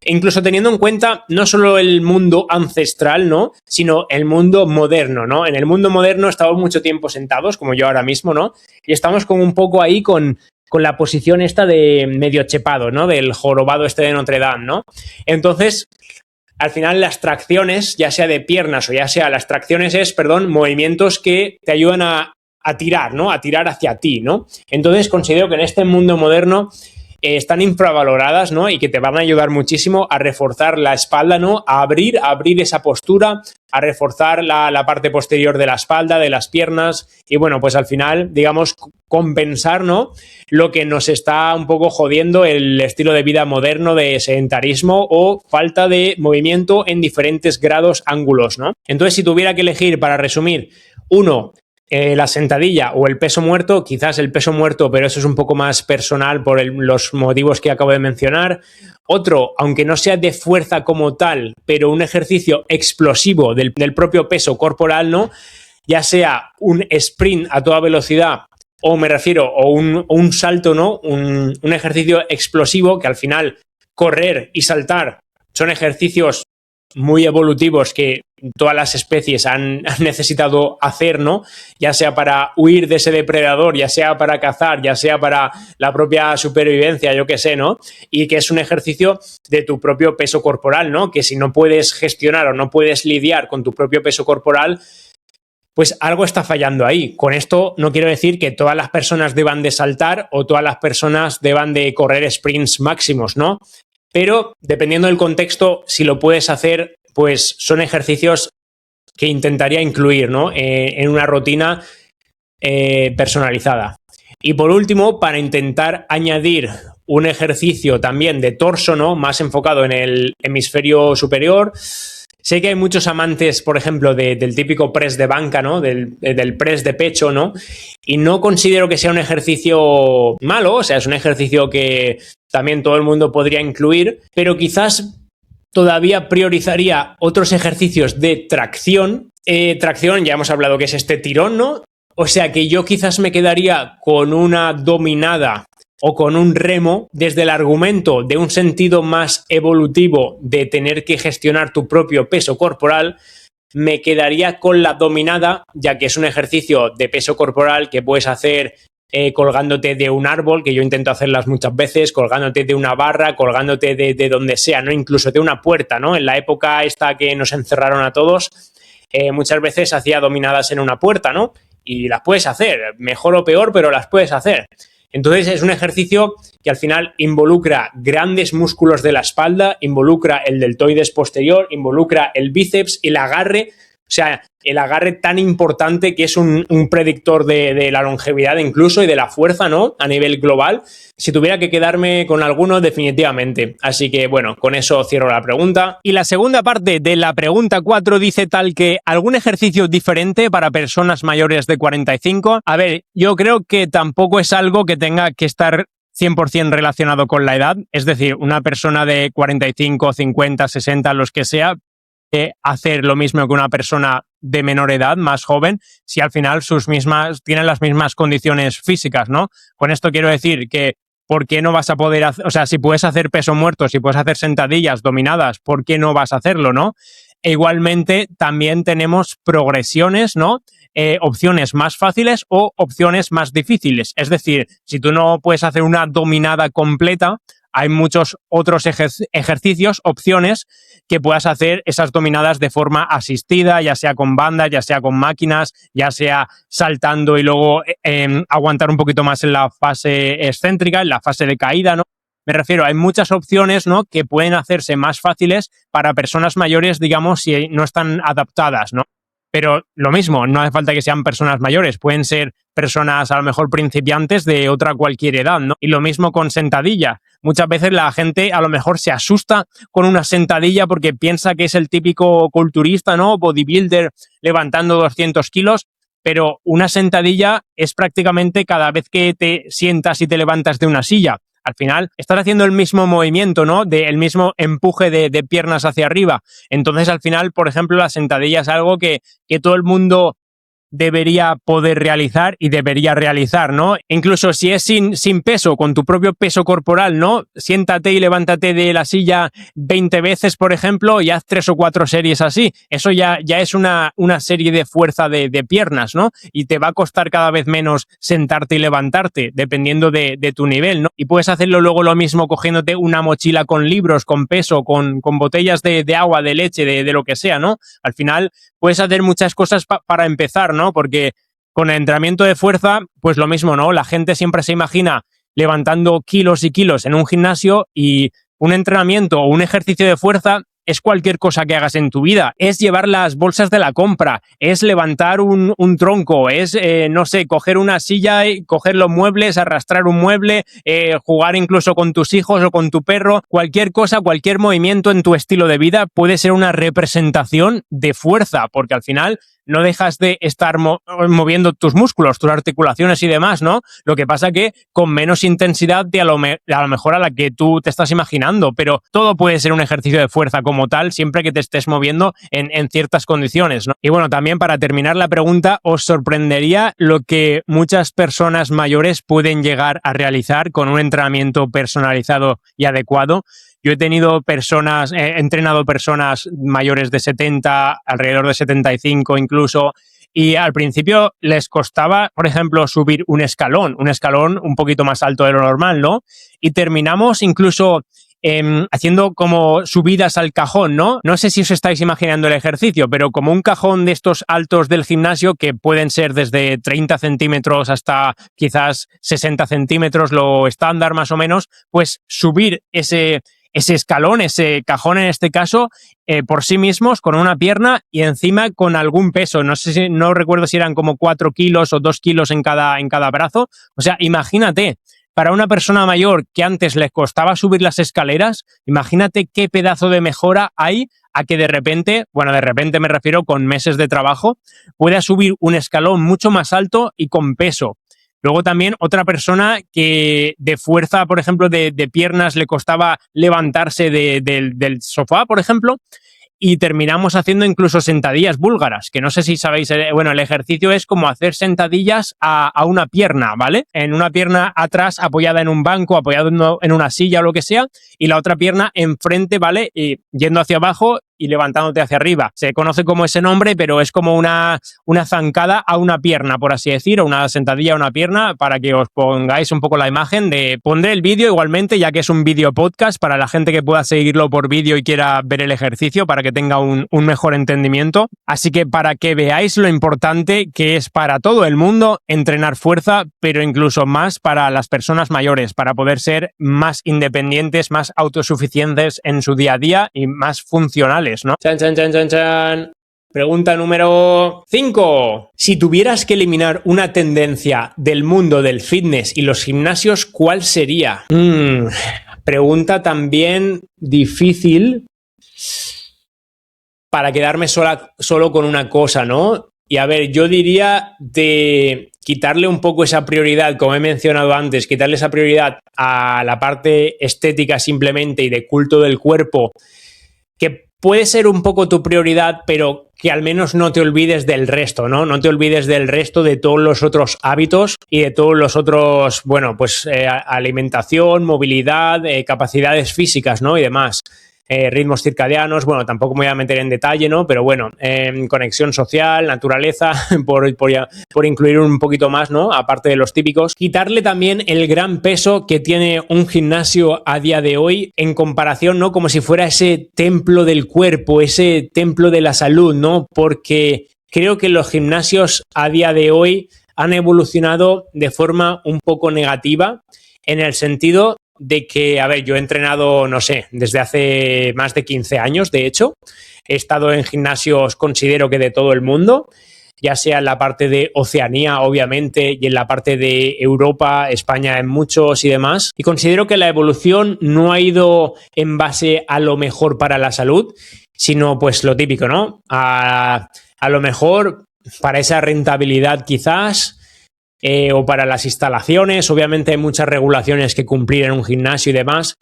Incluso teniendo en cuenta no solo el mundo ancestral, ¿no? Sino el mundo moderno, ¿no? En el mundo moderno estamos mucho tiempo sentados, como yo ahora mismo, ¿no? Y estamos como un poco ahí con la posición esta de medio chepado, ¿no? Del jorobado este de Notre Dame, ¿no? Entonces, al final las tracciones, ya sea de piernas o ya sea las tracciones movimientos que te ayudan a tirar, ¿no? A tirar hacia ti, ¿no? Entonces considero que en este mundo moderno están infravaloradas, ¿no? Y que te van a ayudar muchísimo a reforzar la espalda, ¿no? A abrir esa postura, a reforzar la parte posterior de la espalda, de las piernas y, bueno, pues al final, digamos, compensar, ¿no? Lo que nos está un poco jodiendo el estilo de vida moderno de sedentarismo o falta de movimiento en diferentes grados, ángulos, ¿no? Entonces, si tuviera que elegir, para resumir, la sentadilla o el peso muerto, quizás el peso muerto, pero eso es un poco más personal por los motivos que acabo de mencionar. Otro, aunque no sea de fuerza como tal, pero un ejercicio explosivo del propio peso corporal, ¿no? Ya sea un sprint a toda velocidad o me refiero, o un salto, ¿no? Un ejercicio explosivo que al final correr y saltar son ejercicios muy evolutivos que todas las especies han necesitado hacer, ¿no? Ya sea para huir de ese depredador, ya sea para cazar, ya sea para la propia supervivencia, yo qué sé, ¿no? Y que es un ejercicio de tu propio peso corporal, ¿no? Que si no puedes gestionar o no puedes lidiar con tu propio peso corporal, pues algo está fallando ahí. Con esto no quiero decir que todas las personas deban de saltar o todas las personas deban de correr sprints máximos, ¿no? Pero dependiendo del contexto, si lo puedes hacer, pues son ejercicios que intentaría incluir, ¿no? En una rutina personalizada. Y por último, para intentar añadir un ejercicio también de torso, ¿no? Más enfocado en el hemisferio superior. Sé que hay muchos amantes, por ejemplo, del típico press de banca, ¿no? Del press de pecho, ¿no? Y no considero que sea un ejercicio malo, o sea, es un ejercicio que también todo el mundo podría incluir, pero quizás todavía priorizaría otros ejercicios de tracción. Tracción, ya hemos hablado que es este tirón, ¿no? O sea que yo quizás me quedaría con una dominada o con un remo desde el argumento de un sentido más evolutivo de tener que gestionar tu propio peso corporal. Me quedaría con la dominada, ya que es un ejercicio de peso corporal que puedes hacer colgándote de un árbol, que yo intento hacerlas muchas veces, colgándote de una barra, colgándote de donde sea, ¿no? Incluso de una puerta, ¿no? En la época esta que nos encerraron a todos, muchas veces hacía dominadas en una puerta, ¿no? Y las puedes hacer, mejor o peor, pero las puedes hacer. Entonces es un ejercicio que al final involucra grandes músculos de la espalda, involucra el deltoides posterior, involucra el bíceps y el agarre, o sea, el agarre tan importante que es un predictor de la longevidad incluso y de la fuerza, ¿no? A nivel global. Si tuviera que quedarme con alguno, definitivamente. Así que, bueno, con eso cierro la pregunta. Y la segunda parte de la pregunta 4 dice tal que ¿algún ejercicio diferente para personas mayores de 45? A ver, yo creo que tampoco es algo que tenga que estar 100% relacionado con la edad. Es decir, una persona de 45, 50, 60, los que sea, hacer lo mismo que una persona de menor edad, más joven, si al final tienen las mismas condiciones físicas, ¿no? Con esto quiero decir que ¿por qué no vas a poder hacer, o sea, si puedes hacer peso muerto, si puedes hacer sentadillas dominadas, ¿por qué no vas a hacerlo, no? E igualmente también tenemos progresiones, ¿no? Opciones más fáciles o opciones más difíciles. Es decir, si tú no puedes hacer una dominada completa, hay muchos otros ejercicios, opciones que puedas hacer esas dominadas de forma asistida, ya sea con bandas, ya sea con máquinas, ya sea saltando y luego aguantar un poquito más en la fase excéntrica, en la fase de caída, ¿no? Me refiero, hay muchas opciones, ¿no?, que pueden hacerse más fáciles para personas mayores, digamos, si no están adaptadas, ¿no? Pero lo mismo, no hace falta que sean personas mayores, pueden ser personas a lo mejor principiantes de otra cualquier edad, ¿no? Y lo mismo con sentadilla. Muchas veces la gente a lo mejor se asusta con una sentadilla porque piensa que es el típico culturista, ¿no?, bodybuilder levantando 200 kilos, pero una sentadilla es prácticamente cada vez que te sientas y te levantas de una silla. Al final estás haciendo el mismo movimiento, ¿no?, el mismo empuje de piernas hacia arriba. Entonces, al final, por ejemplo, la sentadilla es algo que todo el mundo debería poder realizar y debería realizar, ¿no? Incluso si es sin peso, con tu propio peso corporal, ¿no? Siéntate y levántate de la silla 20 veces, por ejemplo, y haz 3 o 4 series así. Eso ya es una serie de fuerza de piernas, ¿no? Y te va a costar cada vez menos sentarte y levantarte, dependiendo de tu nivel, ¿no? Y puedes hacerlo luego lo mismo cogiéndote una mochila con libros, con peso, con botellas de agua, de leche, de lo que sea, ¿no? Al final puedes hacer muchas cosas para empezar, ¿no? Porque con el entrenamiento de fuerza, pues lo mismo, ¿no? La gente siempre se imagina levantando kilos y kilos en un gimnasio, y un entrenamiento o un ejercicio de fuerza es cualquier cosa que hagas en tu vida. Es llevar las bolsas de la compra, es levantar un tronco, es, no sé, coger una silla y coger los muebles, arrastrar un mueble, jugar incluso con tus hijos o con tu perro. Cualquier cosa, cualquier movimiento en tu estilo de vida puede ser una representación de fuerza, porque al final no dejas de estar moviendo tus músculos, tus articulaciones y demás, ¿no? Lo que pasa que con menos intensidad de a lo mejor a la que tú te estás imaginando, pero todo puede ser un ejercicio de fuerza como tal, siempre que te estés moviendo en ciertas condiciones, ¿no? Y bueno, también para terminar la pregunta, os sorprendería lo que muchas personas mayores pueden llegar a realizar con un entrenamiento personalizado y adecuado. Yo he entrenado personas mayores de 70, alrededor de 75 incluso, y al principio les costaba, por ejemplo, subir un escalón un poquito más alto de lo normal, ¿no? Y terminamos incluso haciendo como subidas al cajón, ¿no? No sé si os estáis imaginando el ejercicio, pero como un cajón de estos altos del gimnasio, que pueden ser desde 30 centímetros hasta quizás 60 centímetros, lo estándar más o menos, pues subir ese escalón, ese cajón en este caso, por sí mismos, con una pierna y encima con algún peso. No recuerdo si eran como 4 kilos o 2 kilos en cada brazo. O sea, imagínate, para una persona mayor que antes les costaba subir las escaleras, imagínate qué pedazo de mejora hay a que de repente me refiero con meses de trabajo, pueda subir un escalón mucho más alto y con peso. Luego también otra persona que de fuerza, por ejemplo, de piernas le costaba levantarse del sofá, por ejemplo, y terminamos haciendo incluso sentadillas búlgaras, que no sé si sabéis, bueno, el ejercicio es como hacer sentadillas a una pierna, ¿vale? En una pierna atrás apoyada en un banco, apoyado en una silla o lo que sea, y la otra pierna enfrente, ¿vale? Y yendo hacia abajo y levantándote hacia arriba. Se conoce como ese nombre, pero es como una zancada a una pierna, por así decir, o una sentadilla a una pierna, para que os pongáis un poco la imagen. Pondré el vídeo igualmente, ya que es un vídeo podcast, para la gente que pueda seguirlo por vídeo y quiera ver el ejercicio, para que tenga un mejor entendimiento. Así que para que veáis lo importante que es para todo el mundo entrenar fuerza, pero incluso más para las personas mayores, para poder ser más independientes, más autosuficientes en su día a día y más funcionales, ¿no? Chan, chan, chan, chan, chan. Pregunta número 5. Si tuvieras que eliminar una tendencia del mundo del fitness y los gimnasios, ¿cuál sería? Pregunta también difícil para quedarme solo con una cosa, ¿no? Y a ver, yo diría de quitarle un poco esa prioridad, como he mencionado antes, quitarle esa prioridad a la parte estética simplemente y de culto del cuerpo, que puede ser un poco tu prioridad, pero que al menos no te olvides del resto, ¿no? No te olvides del resto de todos los otros hábitos y de todos los otros, bueno, pues alimentación, movilidad, capacidades físicas, ¿no? Y demás. Ritmos circadianos, bueno, tampoco me voy a meter en detalle, ¿no? Pero bueno, conexión social, naturaleza, por incluir un poquito más, ¿no? Aparte de los típicos. Quitarle también el gran peso que tiene un gimnasio a día de hoy en comparación, ¿no? Como si fuera ese templo del cuerpo, ese templo de la salud, ¿no? Porque creo que los gimnasios a día de hoy han evolucionado de forma un poco negativa, en el sentido de que, a ver, yo he entrenado, no sé, desde hace más de 15 años, de hecho. He estado en gimnasios, considero que de todo el mundo, ya sea en la parte de Oceanía, obviamente, y en la parte de Europa, España en muchos y demás. Y considero que la evolución no ha ido en base a lo mejor para la salud, sino pues lo típico, ¿no? A lo mejor para esa rentabilidad quizás, o para las instalaciones. Obviamente hay muchas regulaciones que cumplir en un gimnasio y demás,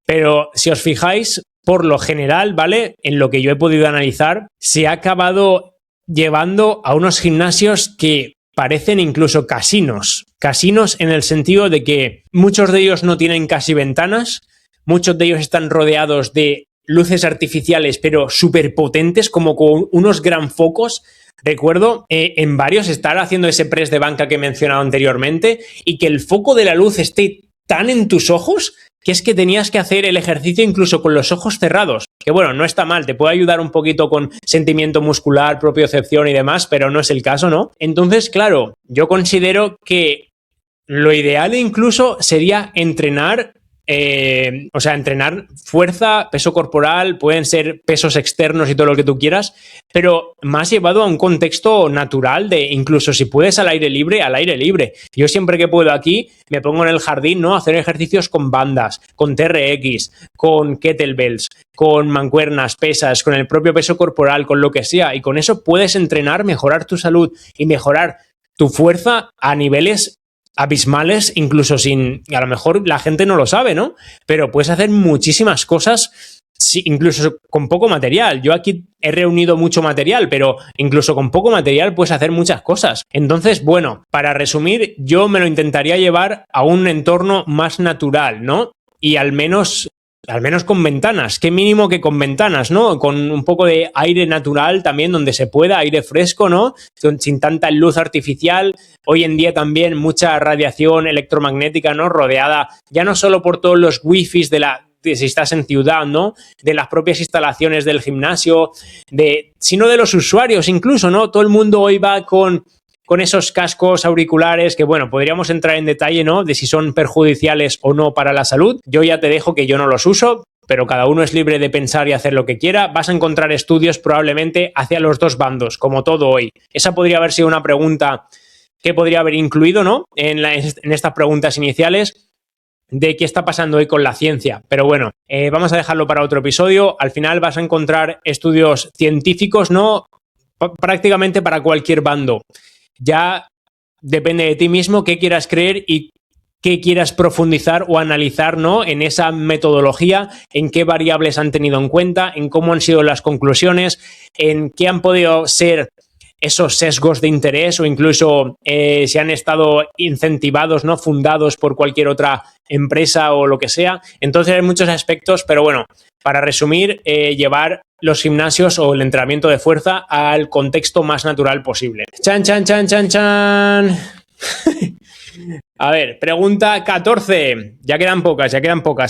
pero si os fijáis, por lo general, ¿vale? En lo que yo he podido analizar, se ha acabado llevando a unos gimnasios que parecen incluso casinos. Casinos en el sentido de que muchos de ellos no tienen casi ventanas, muchos de ellos están rodeados de luces artificiales, pero súper potentes, como con unos gran focos. Recuerdo en varios estar haciendo ese press de banca que he mencionado anteriormente y que el foco de la luz esté tan en tus ojos que es que tenías que hacer el ejercicio incluso con los ojos cerrados. Que bueno, no está mal, te puede ayudar un poquito con sentimiento muscular, propiocepción y demás, pero no es el caso, ¿no? Entonces, claro, yo considero que lo ideal incluso sería entrenar, entrenar fuerza, peso corporal, pueden ser pesos externos y todo lo que tú quieras, pero más llevado a un contexto natural de incluso si puedes al aire libre, al aire libre. Yo siempre que puedo aquí me pongo en el jardín, ¿no? A hacer ejercicios con bandas, con TRX, con kettlebells, con mancuernas, pesas, con el propio peso corporal, con lo que sea, y con eso puedes entrenar, mejorar tu salud y mejorar tu fuerza a niveles abismales, incluso sin, a lo mejor la gente no lo sabe, ¿no? Pero puedes hacer muchísimas cosas, sí, incluso con poco material. Yo aquí he reunido mucho material, pero incluso con poco material puedes hacer muchas cosas. Entonces, bueno, para resumir, yo me lo intentaría llevar a un entorno más natural, ¿no? Y al menos con ventanas, qué mínimo que con ventanas, ¿no? Con un poco de aire natural también donde se pueda, aire fresco, ¿no? Sin tanta luz artificial. Hoy en día también mucha radiación electromagnética, ¿no? Rodeada ya no solo por todos los wifis de si estás en ciudad, ¿no? De las propias instalaciones del gimnasio, sino de los usuarios incluso, ¿no? Todo el mundo hoy va con esos cascos auriculares que, bueno, podríamos entrar en detalle, ¿no? De si son perjudiciales o no para la salud. Yo ya te dejo que yo no los uso, pero cada uno es libre de pensar y hacer lo que quiera. Vas a encontrar estudios probablemente hacia los dos bandos, como todo hoy. Esa podría haber sido una pregunta que podría haber incluido, ¿no? En estas preguntas iniciales de qué está pasando hoy con la ciencia. Pero bueno, vamos a dejarlo para otro episodio. Al final vas a encontrar estudios científicos, ¿no? Prácticamente para cualquier bando. Ya depende de ti mismo qué quieras creer y qué quieras profundizar o analizar, ¿no? En esa metodología, en qué variables han tenido en cuenta, en cómo han sido las conclusiones, en qué han podido ser esos sesgos de interés o incluso si han estado incentivados, ¿no? Fundados por cualquier otra empresa o lo que sea. Entonces hay muchos aspectos, pero bueno, para resumir, llevar los gimnasios o el entrenamiento de fuerza al contexto más natural posible. ¡Chan, chan, chan, chan, chan! A ver, pregunta 14. Ya quedan pocas.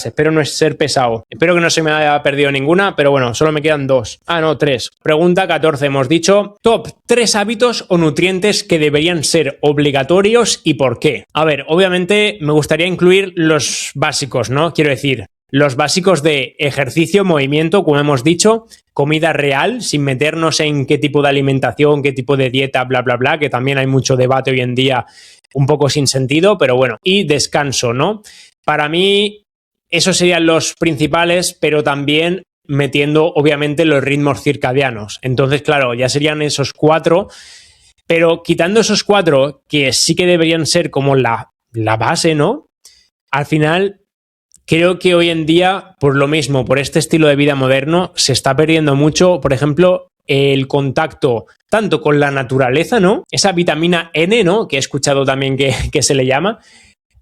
Espero no ser pesado. Espero que no se me haya perdido ninguna, pero bueno, solo me quedan 2. Ah, no, 3. Pregunta 14. Hemos dicho top 3 hábitos o nutrientes que deberían ser obligatorios y por qué. A ver, obviamente me gustaría incluir los básicos, ¿no? Quiero decir, los básicos de ejercicio, movimiento, como hemos dicho, comida real, sin meternos en qué tipo de alimentación, qué tipo de dieta, bla, bla, bla, que también hay mucho debate hoy en día un poco sin sentido, pero bueno, y descanso, ¿no? Para mí, esos serían los principales, pero también metiendo, obviamente, los ritmos circadianos. Entonces, claro, ya serían esos 4, pero quitando esos 4, que sí que deberían ser como la base, ¿no? Al final, creo que hoy en día, por lo mismo, por este estilo de vida moderno, se está perdiendo mucho, por ejemplo, el contacto tanto con la naturaleza, ¿no? Esa vitamina N, ¿no? Que he escuchado también que se le llama.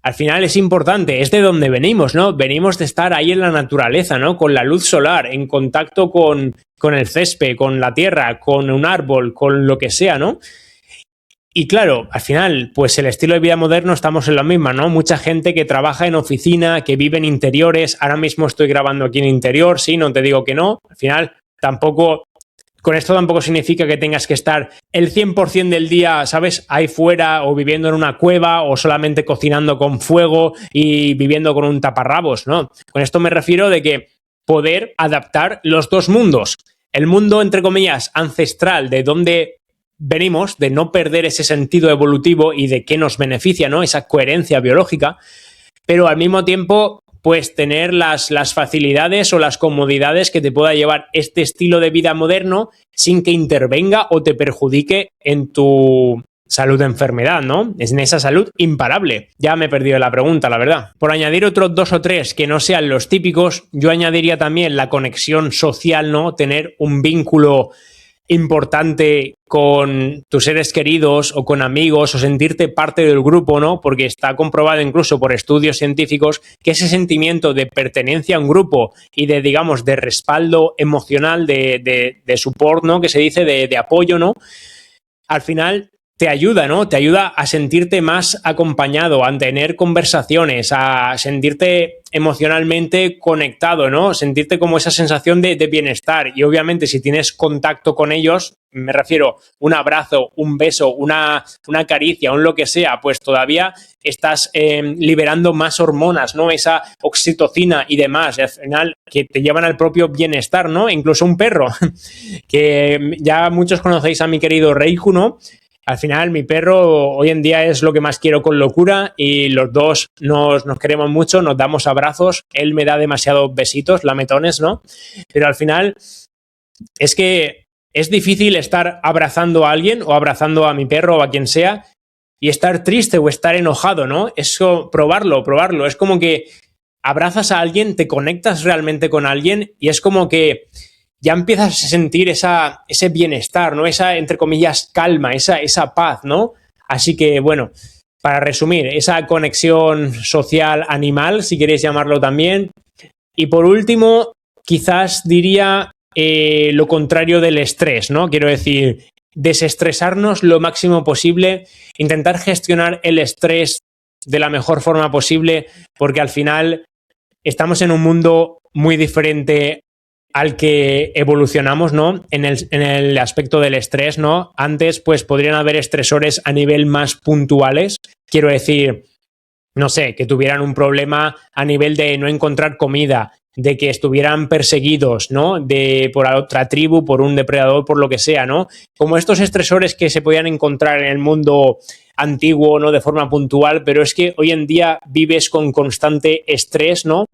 Al final es importante, es de donde venimos, ¿no? Venimos de estar ahí en la naturaleza, ¿no? Con la luz solar, en contacto con el césped, con la tierra, con un árbol, con lo que sea, ¿no? Y claro, al final, pues el estilo de vida moderno estamos en la misma, ¿no? Mucha gente que trabaja en oficina, que vive en interiores. Ahora mismo estoy grabando aquí en interior, sí, no te digo que no. Al final, tampoco Con esto tampoco significa que tengas que estar el 100% del día, ¿sabes?, ahí fuera o viviendo en una cueva o solamente cocinando con fuego y viviendo con un taparrabos, ¿no? Con esto me refiero de que poder adaptar los dos mundos. El mundo, entre comillas, ancestral, de donde venimos, de no perder ese sentido evolutivo y de qué nos beneficia, ¿no?, esa coherencia biológica, pero al mismo tiempo pues tener las facilidades o las comodidades que te pueda llevar este estilo de vida moderno sin que intervenga o te perjudique en tu salud de enfermedad, ¿no? Es en esa salud imparable. Ya me he perdido la pregunta, la verdad. Por añadir otros 2 o 3 que no sean los típicos, yo añadiría también la conexión social, ¿no? Tener un vínculo importante con tus seres queridos o con amigos o sentirte parte del grupo, ¿no? Porque está comprobado incluso por estudios científicos que ese sentimiento de pertenencia a un grupo y de, digamos, de respaldo emocional, de support, ¿no?, que se dice, de apoyo, ¿no?, al final te ayuda, ¿no? Te ayuda a sentirte más acompañado, a tener conversaciones, a sentirte emocionalmente conectado, ¿no? Sentirte como esa sensación de bienestar. Y obviamente si tienes contacto con ellos, me refiero un abrazo, un beso, una caricia, un lo que sea, pues todavía estás liberando más hormonas, ¿no? Esa oxitocina y demás, y al final que te llevan al propio bienestar, ¿no? Incluso un perro, que ya muchos conocéis a mi querido Reiku, ¿no? Al final, mi perro hoy en día es lo que más quiero con locura y los dos nos queremos mucho, nos damos abrazos. Él me da demasiados besitos, lametones, ¿no? Pero al final es que es difícil estar abrazando a alguien o abrazando a mi perro o a quien sea y estar triste o estar enojado, ¿no? Eso, probarlo. Es como que abrazas a alguien, te conectas realmente con alguien y es como que ya empiezas a sentir ese bienestar, ¿no? Esa, entre comillas, calma, esa paz, ¿no? Así que, bueno, para resumir, esa conexión social animal, si queréis llamarlo también. Y por último, quizás diría lo contrario del estrés, ¿no? Quiero decir, desestresarnos lo máximo posible, intentar gestionar el estrés de la mejor forma posible, porque al final estamos en un mundo muy diferente al que evolucionamos, ¿no? En el aspecto del estrés, ¿no? Antes, pues, podrían haber estresores a nivel más puntuales. Quiero decir, no sé, que tuvieran un problema a nivel de no encontrar comida, de que estuvieran perseguidos, ¿no? Por otra tribu, por un depredador, por lo que sea, ¿no? Como estos estresores que se podían encontrar en el mundo antiguo, ¿no? De forma puntual, pero es que hoy en día vives con constante estrés, ¿no?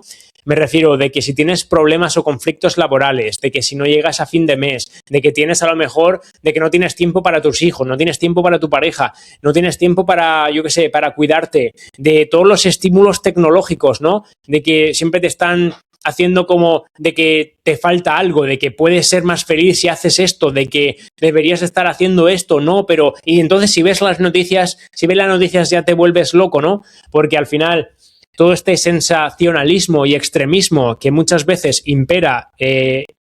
Me refiero de que si tienes problemas o conflictos laborales, de que si no llegas a fin de mes, de que tienes a lo mejor, de que no tienes tiempo para tus hijos, no tienes tiempo para tu pareja, no tienes tiempo para, yo qué sé, para cuidarte, de todos los estímulos tecnológicos, ¿no? De que siempre te están haciendo como de que te falta algo, de que puedes ser más feliz si haces esto, de que deberías estar haciendo esto, ¿no? Pero, y entonces si ves las noticias ya te vuelves loco, ¿no? Porque al final todo este sensacionalismo y extremismo que muchas veces impera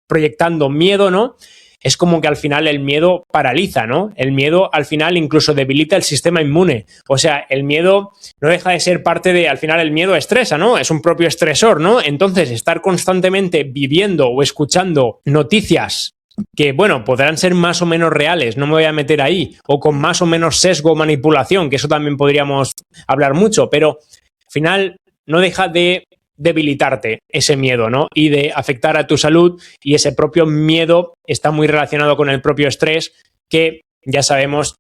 proyectando miedo, ¿no? Es como que al final el miedo paraliza, ¿no? El miedo al final incluso debilita el sistema inmune. O sea, el miedo no deja de ser parte de, al final el miedo estresa, ¿no? Es un propio estresor, ¿no? Entonces, estar constantemente viviendo o escuchando noticias que, bueno, podrán ser más o menos reales, no me voy a meter ahí, o con más o menos sesgo o manipulación, que eso también podríamos hablar mucho, pero al final no deja de debilitarte ese miedo, ¿no? Y de afectar a tu salud, y ese propio miedo está muy relacionado con el propio estrés, que ya sabemos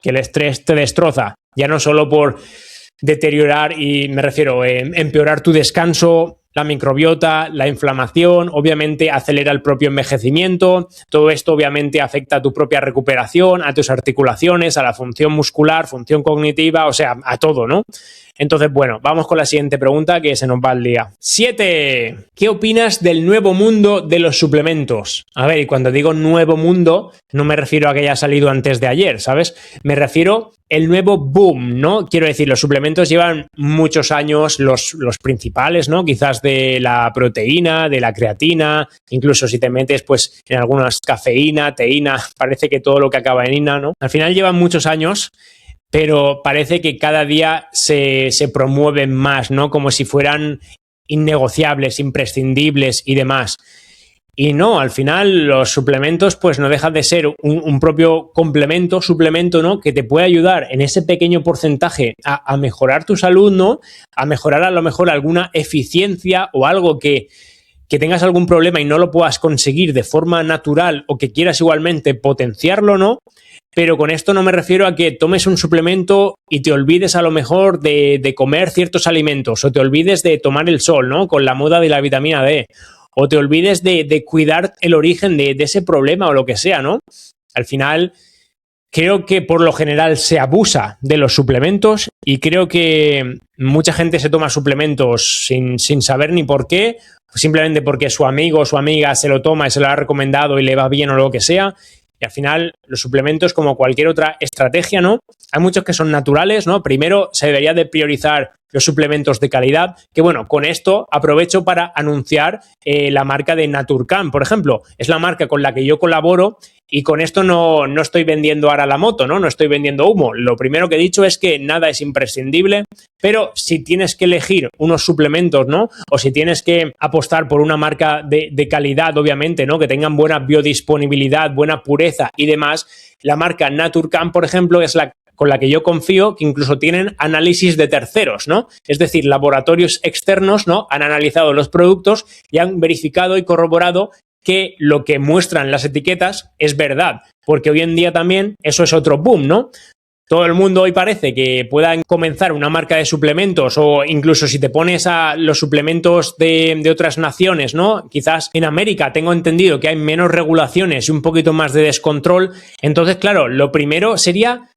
que el estrés te destroza, ya no solo por deteriorar, y me refiero empeorar tu descanso, la microbiota, la inflamación, obviamente acelera el propio envejecimiento, todo esto obviamente afecta a tu propia recuperación, a tus articulaciones, a la función muscular, función cognitiva, o sea, a todo, ¿no? Entonces, bueno, vamos con la siguiente pregunta que se nos va al día. 7. ¿Qué opinas del nuevo mundo de los suplementos? A ver, y cuando digo nuevo mundo, no me refiero a que haya salido antes de ayer, ¿sabes? Me refiero el nuevo boom, ¿no? Quiero decir, los suplementos llevan muchos años, los principales, ¿no? Quizás de la proteína, de la creatina, incluso si te metes, pues, en algunas cafeína, teína, parece que todo lo que acaba en ina, ¿no? Al final llevan muchos años, pero parece que cada día se promueven más, ¿no? Como si fueran innegociables, imprescindibles y demás. Y no, al final los suplementos pues no dejan de ser un propio complemento, suplemento, ¿no? Que te puede ayudar en ese pequeño porcentaje a mejorar tu salud, ¿no? A mejorar a lo mejor alguna eficiencia o algo que tengas algún problema y no lo puedas conseguir de forma natural o que quieras igualmente potenciarlo, ¿no? Pero con esto no me refiero a que tomes un suplemento y te olvides a lo mejor de comer ciertos alimentos o te olvides de tomar el sol, ¿no? Con la moda de la vitamina D. O te olvides de cuidar el origen de ese problema o lo que sea, ¿no? Al final, creo que por lo general se abusa de los suplementos y creo que mucha gente se toma suplementos sin saber ni por qué, simplemente porque su amigo o su amiga se lo toma y se lo ha recomendado y le va bien o lo que sea. Y al final, los suplementos, como cualquier otra estrategia, ¿no? Hay muchos que son naturales, ¿no? Primero se debería de priorizar los suplementos de calidad, que bueno, con esto aprovecho para anunciar la marca de Naturcan, por ejemplo. Es la marca con la que yo colaboro y con esto no estoy vendiendo ahora la moto, ¿no? No estoy vendiendo humo. Lo primero que he dicho es que nada es imprescindible, pero si tienes que elegir unos suplementos, ¿no? O si tienes que apostar por una marca de calidad, obviamente, ¿no? Que tengan buena biodisponibilidad, buena pureza y demás, la marca Naturcan, por ejemplo, es la con la que yo confío, que incluso tienen análisis de terceros, ¿no? Es decir, laboratorios externos, ¿no? Han analizado los productos y han verificado y corroborado que lo que muestran las etiquetas es verdad, porque hoy en día también eso es otro boom, ¿no? Todo el mundo hoy parece que puedan comenzar una marca de suplementos o incluso si te pones a los suplementos de otras naciones, ¿no? Quizás en América tengo entendido que hay menos regulaciones y un poquito más de descontrol. Entonces, claro, lo primero sería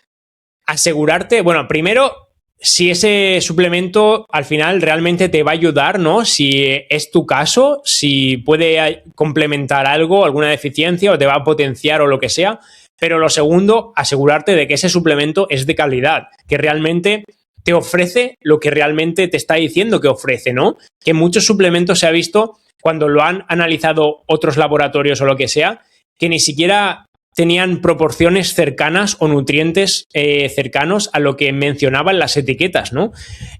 asegurarte, bueno, primero, si ese suplemento al final realmente te va a ayudar, ¿no? Si es tu caso, si puede complementar algo, alguna deficiencia o te va a potenciar o lo que sea. Pero lo segundo, asegurarte de que ese suplemento es de calidad, que realmente te ofrece lo que realmente te está diciendo que ofrece, ¿no? Que muchos suplementos se ha visto cuando lo han analizado otros laboratorios o lo que sea, que ni siquiera tenían proporciones cercanas o nutrientes cercanos a lo que mencionaban las etiquetas, ¿no?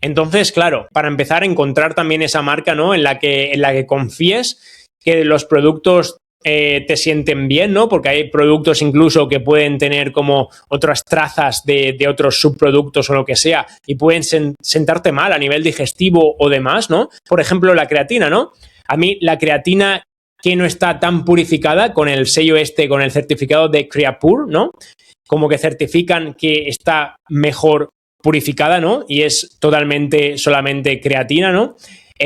Entonces, claro, para empezar a encontrar también esa marca, ¿no? En la que confíes, que los productos te sienten bien, ¿no? Porque hay productos incluso que pueden tener como otras trazas de otros subproductos o lo que sea y pueden sentarte mal a nivel digestivo o demás, ¿no? Por ejemplo, la creatina, ¿no? A mí la creatina que no está tan purificada con el sello con el certificado de Creapure, ¿no? Como que certifican que está mejor purificada, ¿no? Y es totalmente solamente creatina, ¿no?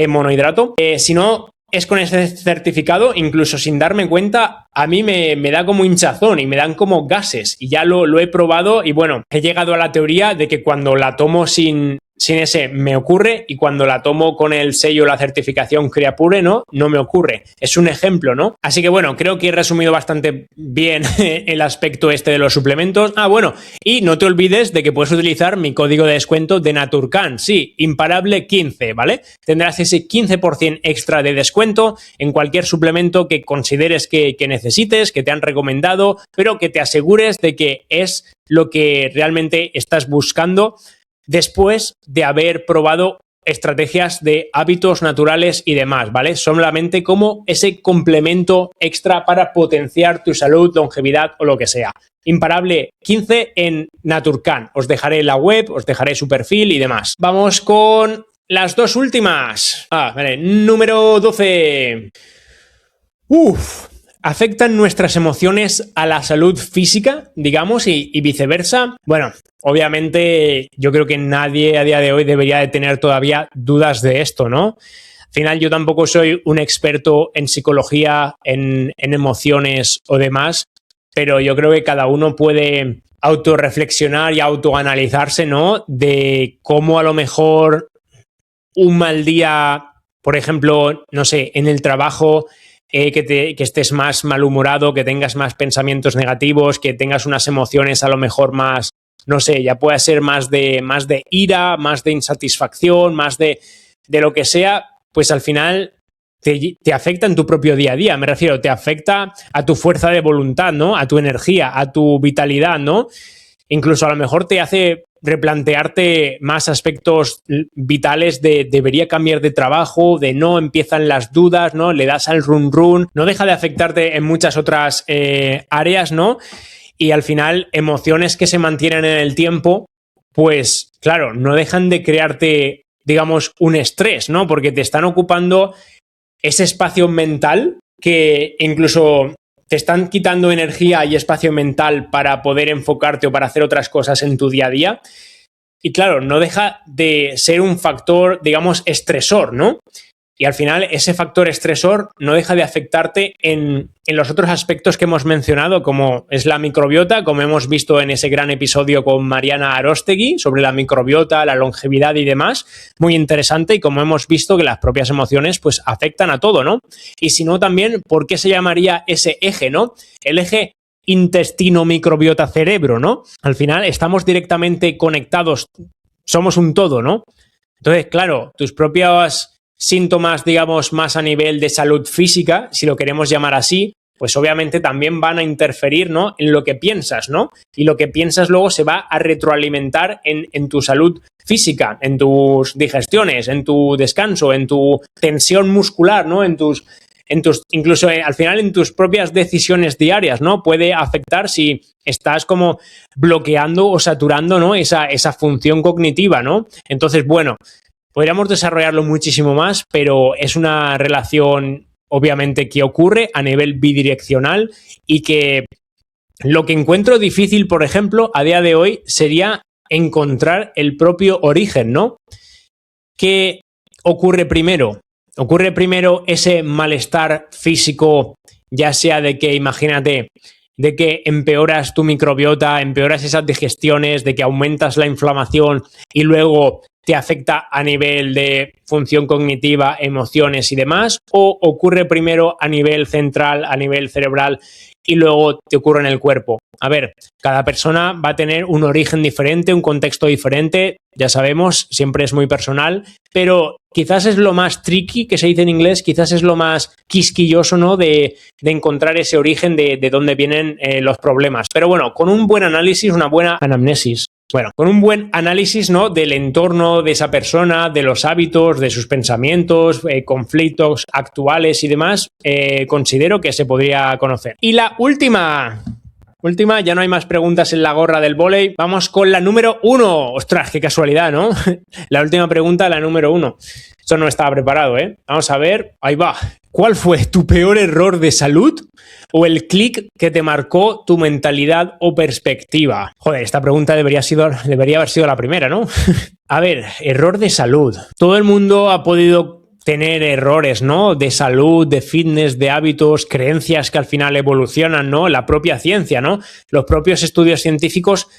Monohidrato. Si no es con ese certificado, incluso sin darme cuenta, a mí me da como hinchazón y me dan como gases. Y ya lo he probado y bueno, he llegado a la teoría de que cuando la tomo sin ese me ocurre y cuando la tomo con el sello, la certificación Creapure, no me ocurre. Es un ejemplo, ¿no? Así que bueno, creo que he resumido bastante bien el aspecto este de los suplementos. Ah, bueno, y no te olvides de que puedes utilizar mi código de descuento de Naturcan. Sí, imparable 15, ¿vale? Tendrás ese 15% extra de descuento en cualquier suplemento que consideres que necesites, que te han recomendado, pero que te asegures de que es lo que realmente estás buscando después de haber probado estrategias de hábitos naturales y demás, ¿vale? Solamente como ese complemento extra para potenciar tu salud, longevidad o lo que sea. Imparable 15 en Naturcan. Os dejaré la web, os dejaré su perfil y demás. Vamos con las dos últimas. Vale. Número 12. ¿Afectan nuestras emociones a la salud física, digamos, y viceversa? Bueno, obviamente yo creo que nadie a día de hoy debería de tener todavía dudas de esto, ¿no? Al final yo tampoco soy un experto en psicología, en emociones o demás, pero yo creo que cada uno puede autorreflexionar y autoanalizarse, ¿no? De cómo a lo mejor un mal día, por ejemplo, no sé, en el trabajo, que estés más malhumorado, que tengas más pensamientos negativos, que tengas unas emociones a lo mejor más, no sé, ya puede ser más de ira, más de insatisfacción, más de lo que sea, pues al final te afecta en tu propio día a día. Me refiero, te afecta a tu fuerza de voluntad, ¿no? A tu energía, a tu vitalidad, ¿no? Incluso a lo mejor te hace replantearte más aspectos vitales de debería cambiar de trabajo, de no, empiezan las dudas, ¿no? Le das al run run, no deja de afectarte en muchas otras áreas, ¿no? Y al final, emociones que se mantienen en el tiempo, pues claro, no dejan de crearte, digamos, un estrés, ¿no? Porque te están ocupando ese espacio mental que incluso te están quitando energía y espacio mental para poder enfocarte o para hacer otras cosas en tu día a día. Y claro, no deja de ser un factor, digamos, estresor, ¿no? Y al final ese factor estresor no deja de afectarte en los otros aspectos que hemos mencionado, como es la microbiota, como hemos visto en ese gran episodio con Mariana Arostegui sobre la microbiota, la longevidad y demás. Muy interesante, y como hemos visto que las propias emociones pues afectan a todo, ¿no? Y si no también, ¿por qué se llamaría ese eje, ¿no? El eje intestino, microbiota, cerebro, ¿no? Al final estamos directamente conectados, somos un todo, ¿no? Entonces, claro, tus propios síntomas, digamos, más a nivel de salud física, si lo queremos llamar así, pues obviamente también van a interferir, ¿no? En lo que piensas, ¿no? Y lo que piensas luego se va a retroalimentar en tu salud física, en tus digestiones, en tu descanso, en tu tensión muscular, ¿no? Incluso al final en tus propias decisiones diarias, ¿no? Puede afectar si estás como bloqueando o saturando, ¿no? Esa función cognitiva, ¿no? Entonces, bueno, podríamos desarrollarlo muchísimo más, pero es una relación obviamente que ocurre a nivel bidireccional y que lo que encuentro difícil, por ejemplo, a día de hoy sería encontrar el propio origen, ¿no? ¿Qué ocurre primero? Ocurre primero ese malestar físico, ya sea de que, imagínate, de que empeoras tu microbiota, empeoras esas digestiones, de que aumentas la inflamación y luego te afecta a nivel de función cognitiva, emociones y demás, o ocurre primero a nivel central, a nivel cerebral y luego te ocurre en el cuerpo. A ver, cada persona va a tener un origen diferente, un contexto diferente, ya sabemos, siempre es muy personal, pero quizás es lo más tricky, que se dice en inglés, quizás es lo más quisquilloso, ¿no? De encontrar ese origen de dónde vienen los problemas. Pero bueno, con un buen análisis, una buena anamnesis. Bueno, con un buen análisis, ¿no? Del entorno de esa persona, de los hábitos, de sus pensamientos, conflictos actuales y demás, considero que se podría conocer. Y la última, ya no hay más preguntas en la gorra del vóley. Vamos con la número 1. Ostras, qué casualidad, ¿no? La última pregunta, la número 1. Eso no estaba preparado, ¿eh? Vamos a ver. Ahí va. ¿Cuál fue tu peor error de salud o el clic que te marcó tu mentalidad o perspectiva? Joder, esta pregunta debería haber sido la primera, ¿no? A ver, error de salud. Todo el mundo ha podido tener errores, ¿no? De salud, de fitness, de hábitos, creencias que al final evolucionan, ¿no? La propia ciencia, ¿no? Los propios estudios científicos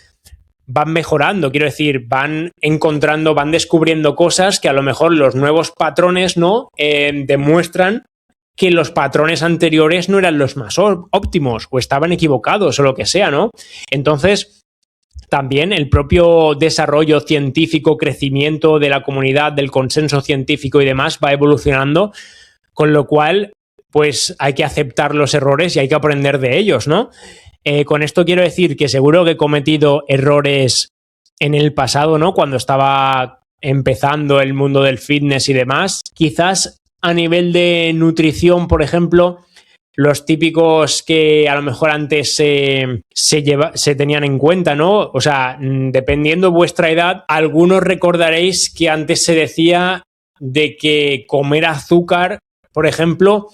van mejorando, quiero decir, van encontrando, van descubriendo cosas que a lo mejor los nuevos patrones, ¿no? Demuestran que los patrones anteriores no eran los más óptimos o estaban equivocados o lo que sea, ¿no? Entonces, también el propio desarrollo científico, crecimiento de la comunidad, del consenso científico y demás va evolucionando, con lo cual, pues hay que aceptar los errores y hay que aprender de ellos, ¿no? Con esto quiero decir que seguro que he cometido errores en el pasado, ¿no? Cuando estaba empezando el mundo del fitness y demás. Quizás a nivel de nutrición, por ejemplo, los típicos que a lo mejor antes se tenían en cuenta, ¿no? O sea, dependiendo vuestra edad, algunos recordaréis que antes se decía de que comer azúcar, por ejemplo,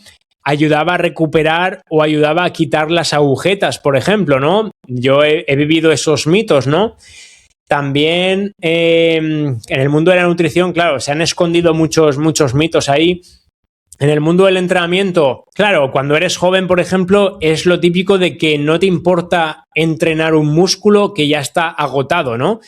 ayudaba a recuperar o ayudaba a quitar las agujetas, por ejemplo, ¿no? Yo he vivido esos mitos, ¿no? También en el mundo de la nutrición, claro, se han escondido muchos mitos ahí. En el mundo del entrenamiento, claro, cuando eres joven, por ejemplo, es lo típico de que no te importa entrenar un músculo que ya está agotado, ¿no?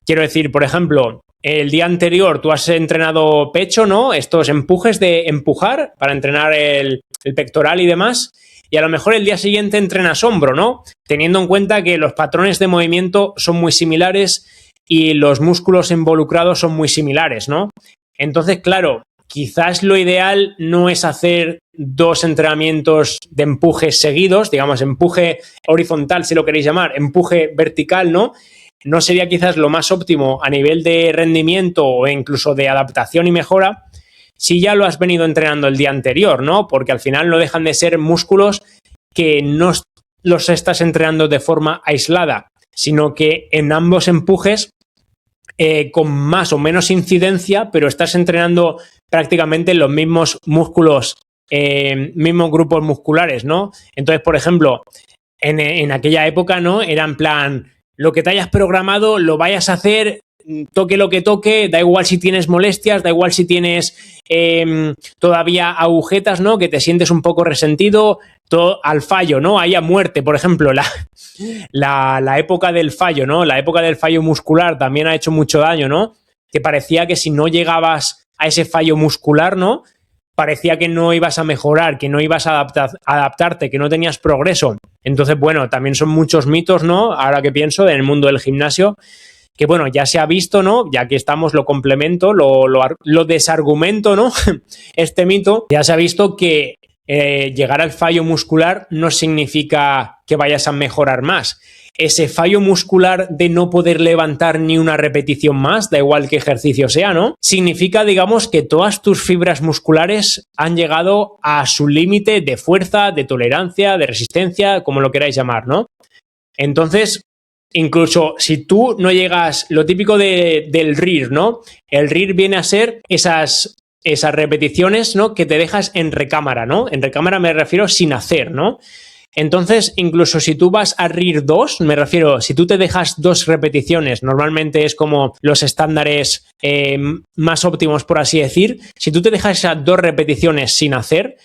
Quiero decir, por ejemplo, el día anterior tú has entrenado pecho, ¿no? Estos empujes de empujar para entrenar el pectoral y demás. Y a lo mejor el día siguiente entrenas hombro, ¿no? Teniendo en cuenta que los patrones de movimiento son muy similares y los músculos involucrados son muy similares, ¿no? Entonces, claro, quizás lo ideal no es hacer 2 entrenamientos de empujes seguidos, digamos, empuje horizontal, si lo queréis llamar, empuje vertical, ¿no? No sería quizás lo más óptimo a nivel de rendimiento o incluso de adaptación y mejora si ya lo has venido entrenando el día anterior, ¿no? Porque al final no dejan de ser músculos que no los estás entrenando de forma aislada, sino que en ambos empujes con más o menos incidencia, pero estás entrenando prácticamente los mismos músculos, mismos grupos musculares, ¿no? Entonces, por ejemplo, en aquella época, ¿no? Era en plan, lo que te hayas programado, lo vayas a hacer, toque lo que toque, da igual si tienes molestias, da igual si tienes todavía agujetas, ¿no? Que te sientes un poco resentido, todo al fallo, ¿no? Ahí a muerte, por ejemplo, la época del fallo, ¿no? La época del fallo muscular también ha hecho mucho daño, ¿no? Que parecía que si no llegabas a ese fallo muscular, ¿no? Parecía que no ibas a mejorar, que no ibas a adaptarte, que no tenías progreso. Entonces, bueno, también son muchos mitos, ¿no? Ahora que pienso, en el mundo del gimnasio, que bueno, ya se ha visto, ¿no? Ya que estamos, lo complemento, lo desargumento, ¿no? Este mito, ya se ha visto que llegar al fallo muscular no significa que vayas a mejorar más. Ese fallo muscular de no poder levantar ni una repetición más, da igual qué ejercicio sea, ¿no? Significa, digamos, que todas tus fibras musculares han llegado a su límite de fuerza, de tolerancia, de resistencia, como lo queráis llamar, ¿no? Entonces, incluso si tú no llegas, lo típico del RIR, ¿no? El RIR viene a ser esas repeticiones, ¿no? Que te dejas en recámara, ¿no? En recámara me refiero sin hacer, ¿no? Entonces, incluso si tú vas a RIR 2, me refiero, si tú te dejas 2 repeticiones, normalmente es como los estándares más óptimos, por así decir, si tú te dejas esas 2 repeticiones sin hacer,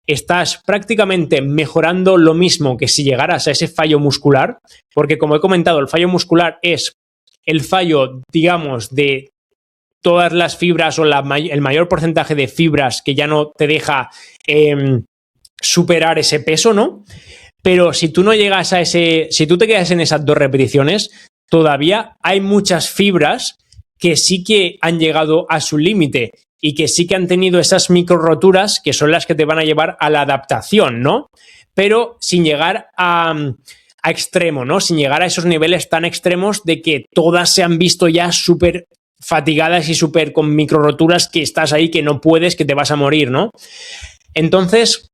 estás prácticamente mejorando lo mismo que si llegaras a ese fallo muscular, porque como he comentado, el fallo muscular es el fallo, digamos, de todas las fibras o el mayor porcentaje de fibras que ya no te deja superar ese peso, ¿no? Pero si tú no llegas a si tú te quedas en esas 2 repeticiones, todavía hay muchas fibras que sí que han llegado a su límite y que sí que han tenido esas micro roturas que son las que te van a llevar a la adaptación, ¿no? Pero sin llegar a extremo, ¿no? Sin llegar a esos niveles tan extremos de que todas se han visto ya súper fatigadas y súper con micro roturas que estás ahí, que no puedes, que te vas a morir, ¿no? Entonces,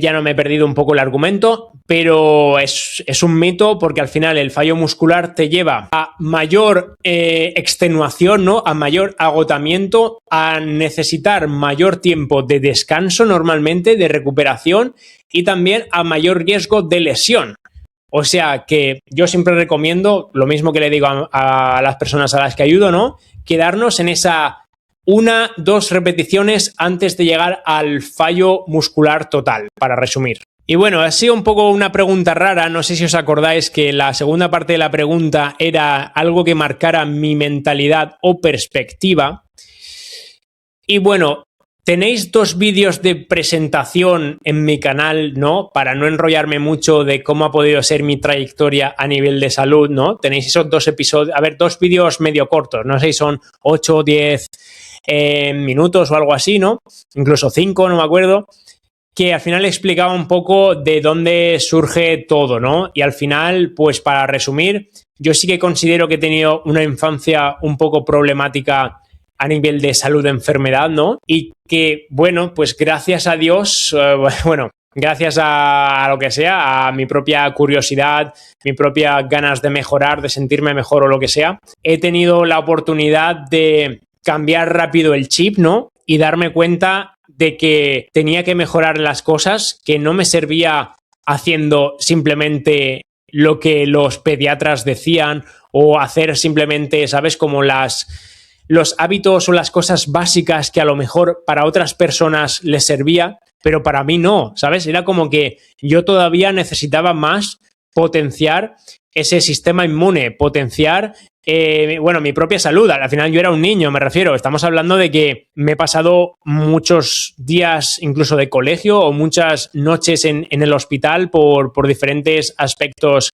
ya no me he perdido un poco el argumento, pero es un mito porque al final el fallo muscular te lleva a mayor extenuación, ¿no? A mayor agotamiento, a necesitar mayor tiempo de descanso normalmente, de recuperación y también a mayor riesgo de lesión. O sea que yo siempre recomiendo, lo mismo que le digo a las personas a las que ayudo, ¿no? Quedarnos en esa 1-2 repeticiones antes de llegar al fallo muscular total, para resumir. Y bueno, ha sido un poco una pregunta rara, no sé si os acordáis que la segunda parte de la pregunta era algo que marcara mi mentalidad o perspectiva. Y bueno, tenéis 2 vídeos de presentación en mi canal, ¿no? Para no enrollarme mucho de cómo ha podido ser mi trayectoria a nivel de salud, ¿no? Tenéis esos 2 episodios, 2 vídeos medio cortos, no sé si son 8 o 10 minutos o algo así, ¿no? Incluso 5, no me acuerdo, que al final explicaba un poco de dónde surge todo, ¿no? Y al final, pues para resumir, yo sí que considero que he tenido una infancia un poco problemática a nivel de salud de enfermedad, ¿no? Y que, bueno, pues gracias a Dios, gracias a lo que sea, a mi propia curiosidad, mi propia ganas de mejorar, de sentirme mejor o lo que sea, he tenido la oportunidad de cambiar rápido el chip, ¿no? Y darme cuenta de que tenía que mejorar las cosas, que no me servía haciendo simplemente lo que los pediatras decían o hacer simplemente, ¿sabes? Como los hábitos o las cosas básicas que a lo mejor para otras personas les servía, pero para mí no, ¿sabes? Era como que yo todavía necesitaba más potenciar ese sistema inmune, potenciar mi propia salud. Al final yo era un niño, me refiero. Estamos hablando de que me he pasado muchos días incluso de colegio o muchas noches en el hospital por diferentes aspectos,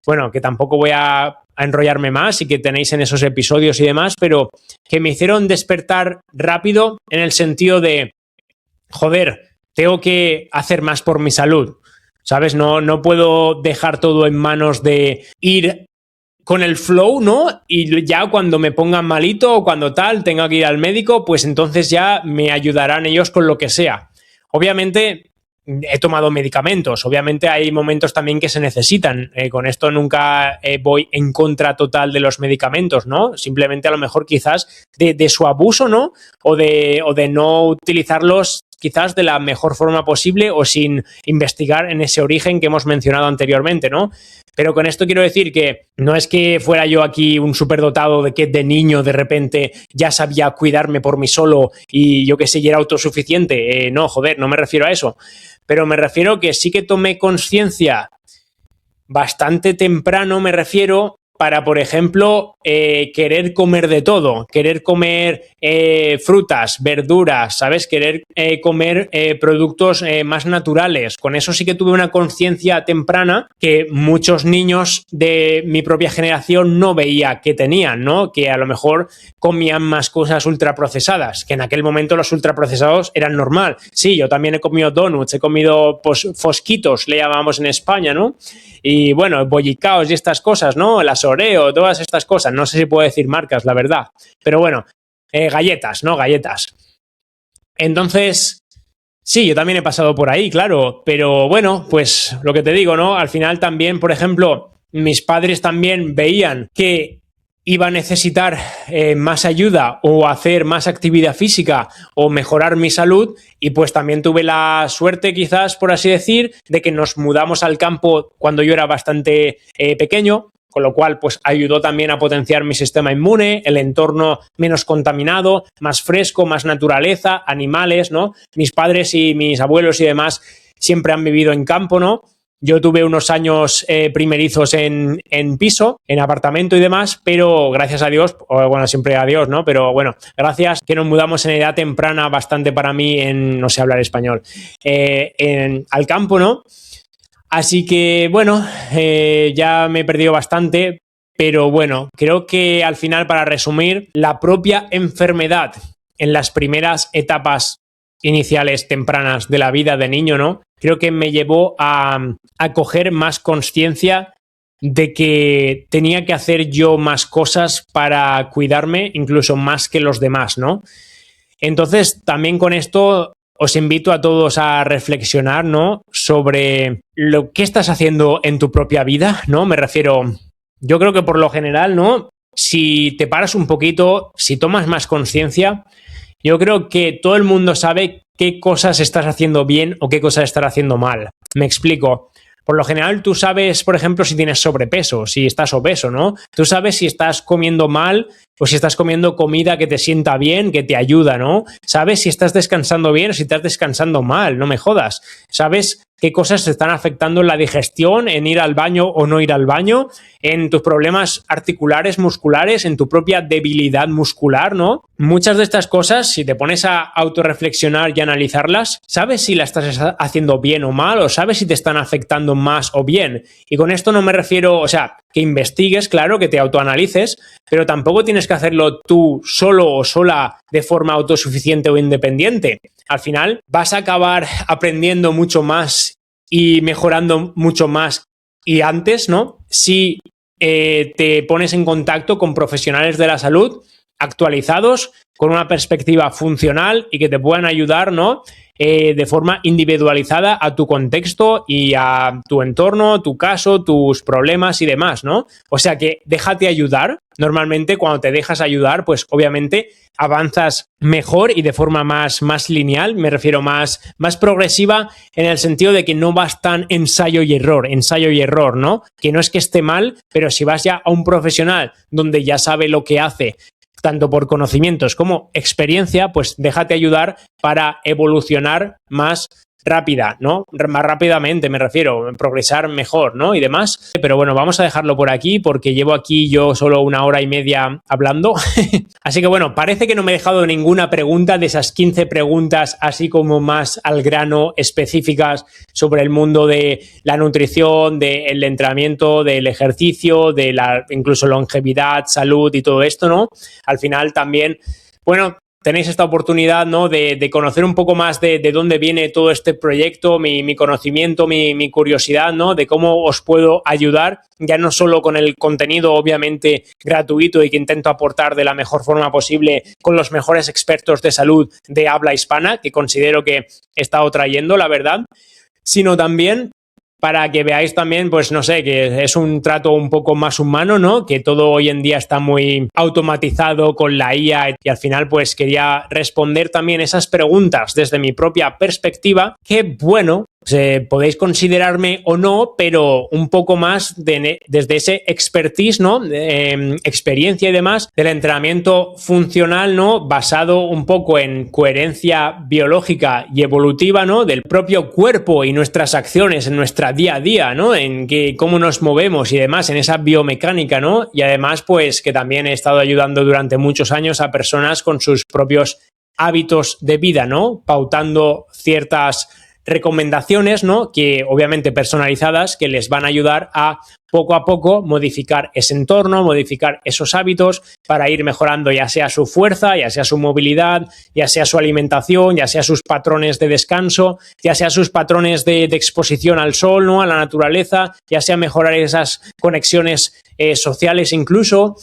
bueno, que tampoco voy a a enrollarme más y que tenéis en esos episodios y demás, pero que me hicieron despertar rápido en el sentido de, joder, tengo que hacer más por mi salud, ¿sabes? No puedo dejar todo en manos de ir con el flow, ¿no? Y ya cuando me pongan malito o cuando tal, tenga que ir al médico, pues entonces ya me ayudarán ellos con lo que sea. Obviamente he tomado medicamentos, obviamente hay momentos también que se necesitan. Con esto nunca voy en contra total de los medicamentos, ¿no? Simplemente a lo mejor quizás de su abuso, ¿no? O de no utilizarlos quizás de la mejor forma posible o sin investigar en ese origen que hemos mencionado anteriormente, ¿no? Pero con esto quiero decir que no es que fuera yo aquí un superdotado de que de niño de repente ya sabía cuidarme por mí solo y yo que sé, ya era autosuficiente. No, joder, no me refiero a eso. Pero me refiero que sí que tomé conciencia bastante temprano, me refiero, para, por ejemplo, querer comer de todo, querer comer frutas, verduras, ¿sabes? Querer comer productos más naturales. Con eso sí que tuve una conciencia temprana que muchos niños de mi propia generación no veía que tenían, ¿no? Que a lo mejor comían más cosas ultraprocesadas, que en aquel momento los ultraprocesados eran normal. Sí, yo también he comido donuts, he comido fosquitos, le llamamos en España, ¿no? Y bueno, bollicaos y estas cosas, ¿no? Las Oreo, todas estas cosas. No sé si puedo decir marcas, la verdad. Pero bueno, galletas, ¿no? Galletas. Entonces, sí, yo también he pasado por ahí, claro. Pero bueno, pues lo que te digo, ¿no? Al final también, por ejemplo, mis padres también veían que iba a necesitar más ayuda o hacer más actividad física o mejorar mi salud y pues también tuve la suerte quizás, por así decir, de que nos mudamos al campo cuando yo era bastante pequeño, con lo cual pues ayudó también a potenciar mi sistema inmune, el entorno menos contaminado, más fresco, más naturaleza, animales, ¿no? Mis padres y mis abuelos y demás siempre han vivido en campo, ¿no? Yo tuve unos años primerizos en piso, en apartamento y demás, pero gracias a Dios, o bueno, siempre a Dios, ¿no? Pero bueno, gracias que nos mudamos en edad temprana, bastante para mí no sé hablar español, al campo, ¿no? Así que bueno, ya me he perdido bastante, pero bueno, creo que al final, para resumir, la propia enfermedad en las primeras etapas iniciales tempranas de la vida de niño, ¿no? Creo que me llevó a coger más conciencia de que tenía que hacer yo más cosas para cuidarme, incluso más que los demás, ¿no? Entonces, también con esto os invito a todos a reflexionar, ¿no? Sobre lo que estás haciendo en tu propia vida, ¿no? Me refiero, yo creo que por lo general, ¿no? Si te paras un poquito, si tomas más conciencia, yo creo que todo el mundo sabe qué cosas estás haciendo bien o qué cosas estás haciendo mal. Me explico. Por lo general, tú sabes, por ejemplo, si tienes sobrepeso, si estás obeso, ¿no? Tú sabes si estás comiendo mal o si estás comiendo comida que te sienta bien, que te ayuda, ¿no? Sabes si estás descansando bien o si estás descansando mal, no me jodas. Sabes qué cosas te están afectando en la digestión, en ir al baño o no ir al baño, en tus problemas articulares, musculares, en tu propia debilidad muscular, ¿no? Muchas de estas cosas, si te pones a autorreflexionar y analizarlas, sabes si las estás haciendo bien o mal, o sabes si te están afectando más o bien. Y con esto no me refiero, o sea, que investigues, claro, que te autoanalices, pero tampoco tienes que hacerlo tú solo o sola de forma autosuficiente o independiente. Al final vas a acabar aprendiendo mucho más y mejorando mucho más y antes, ¿no? Si te pones en contacto con profesionales de la salud actualizados, con una perspectiva funcional y que te puedan ayudar, ¿no? De forma individualizada a tu contexto y a tu entorno, tu caso, tus problemas y demás, ¿no? O sea que déjate ayudar. Normalmente cuando te dejas ayudar, pues obviamente avanzas mejor y de forma más lineal, me refiero más progresiva, en el sentido de que no vas tan ensayo y error, ¿no? Que no es que esté mal, pero si vas ya a un profesional donde ya sabe lo que hace, tanto por conocimientos como experiencia, pues déjate ayudar para evolucionar más rápida, ¿no? Más rápidamente me refiero, progresar mejor, ¿no? Y demás. Pero bueno, vamos a dejarlo por aquí porque llevo aquí yo solo 1 hora y media hablando. Así que bueno, parece que no me he dejado ninguna pregunta de esas 15 preguntas así como más al grano, específicas sobre el mundo de la nutrición, del entrenamiento, del ejercicio, de la incluso longevidad, salud y todo esto, ¿no? Al final también, bueno, tenéis esta oportunidad, ¿no? de conocer un poco más de dónde viene todo este proyecto, mi conocimiento, mi curiosidad, ¿no? De cómo os puedo ayudar, ya no solo con el contenido obviamente gratuito y que intento aportar de la mejor forma posible con los mejores expertos de salud de habla hispana, que considero que he estado trayendo, la verdad, sino también para que veáis también, pues no sé, que es un trato un poco más humano, ¿no? Que todo hoy en día está muy automatizado con la IA y al final pues quería responder también esas preguntas desde mi propia perspectiva, que bueno, podéis considerarme o no, pero un poco más desde ese expertise, ¿no? Experiencia y demás del entrenamiento funcional, ¿no? Basado un poco en coherencia biológica y evolutiva, ¿no? Del propio cuerpo y nuestras acciones en nuestra día a día, ¿no? En cómo nos movemos y demás, en esa biomecánica, ¿no? Y además, pues que también he estado ayudando durante muchos años a personas con sus propios hábitos de vida, ¿no? Pautando ciertas recomendaciones, ¿no? Que obviamente personalizadas, que les van a ayudar a poco modificar ese entorno, modificar esos hábitos para ir mejorando ya sea su fuerza, ya sea su movilidad, ya sea su alimentación, ya sea sus patrones de descanso, ya sea sus patrones de exposición al sol, ¿no? A la naturaleza, ya sea mejorar esas conexiones sociales incluso,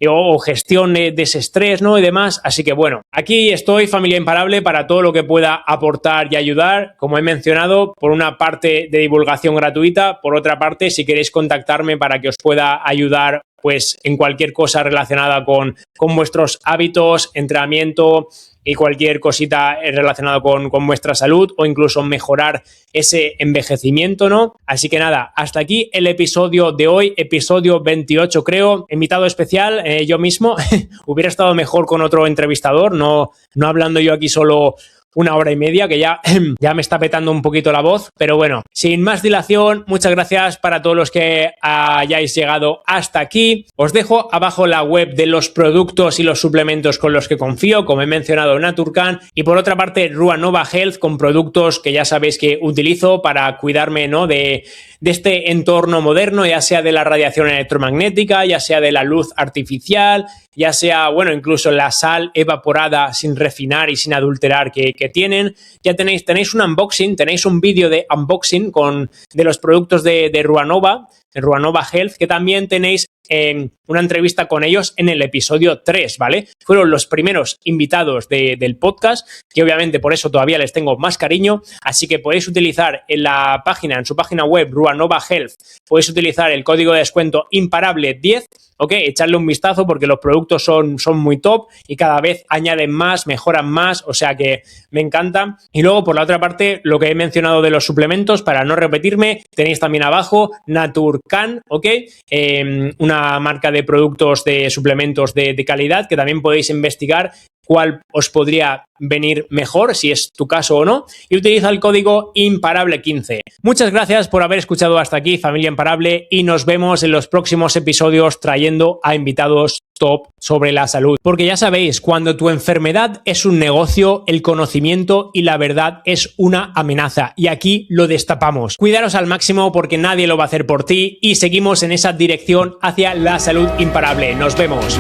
o gestión de ese estrés, ¿no? Y demás. Así que bueno, aquí estoy, familia imparable, para todo lo que pueda aportar y ayudar. Como he mencionado, por una parte de divulgación gratuita, por otra parte, si queréis contactarme para que os pueda ayudar pues en cualquier cosa relacionada con vuestros hábitos, entrenamiento y cualquier cosita relacionada con vuestra salud o incluso mejorar ese envejecimiento, ¿no? Así que nada, hasta aquí el episodio de hoy, episodio 28 creo, invitado especial, yo mismo. Hubiera estado mejor con otro entrevistador, no hablando yo aquí solo 1 hora y media, que ya me está petando un poquito la voz, pero bueno, sin más dilación, muchas gracias para todos los que hayáis llegado hasta aquí. Os dejo abajo la web de los productos y los suplementos con los que confío, como he mencionado, Naturcan, y por otra parte Ruanova Health, con productos que ya sabéis que utilizo para cuidarme, ¿no? de este entorno moderno, ya sea de la radiación electromagnética, ya sea de la luz artificial, ya sea, bueno, incluso la sal evaporada sin refinar y sin adulterar que tienen. Ya tenéis un unboxing, tenéis un vídeo de unboxing de los productos de Ruanova Health, que también tenéis una entrevista con ellos en el episodio 3, ¿vale? Fueron los primeros invitados del podcast, que obviamente por eso todavía les tengo más cariño, así que podéis utilizar en su página web, Ruanova Health, podéis utilizar el código de descuento imparable10, ¿ok? Echarle un vistazo porque los productos son muy top y cada vez añaden más, mejoran más, o sea que me encantan. Y luego, por la otra parte, lo que he mencionado de los suplementos, para no repetirme, tenéis también abajo Naturcan, ¿ok? Una marca de productos de suplementos de calidad que también podéis investigar cuál os podría venir mejor, si es tu caso o no, y utiliza el código imparable15. Muchas gracias por haber escuchado hasta aquí, familia imparable, y nos vemos en los próximos episodios trayendo a invitados top sobre la salud. Porque ya sabéis, cuando tu enfermedad es un negocio, el conocimiento y la verdad es una amenaza, y aquí lo destapamos. Cuidaros al máximo porque nadie lo va a hacer por ti y seguimos en esa dirección hacia la salud imparable. Nos vemos.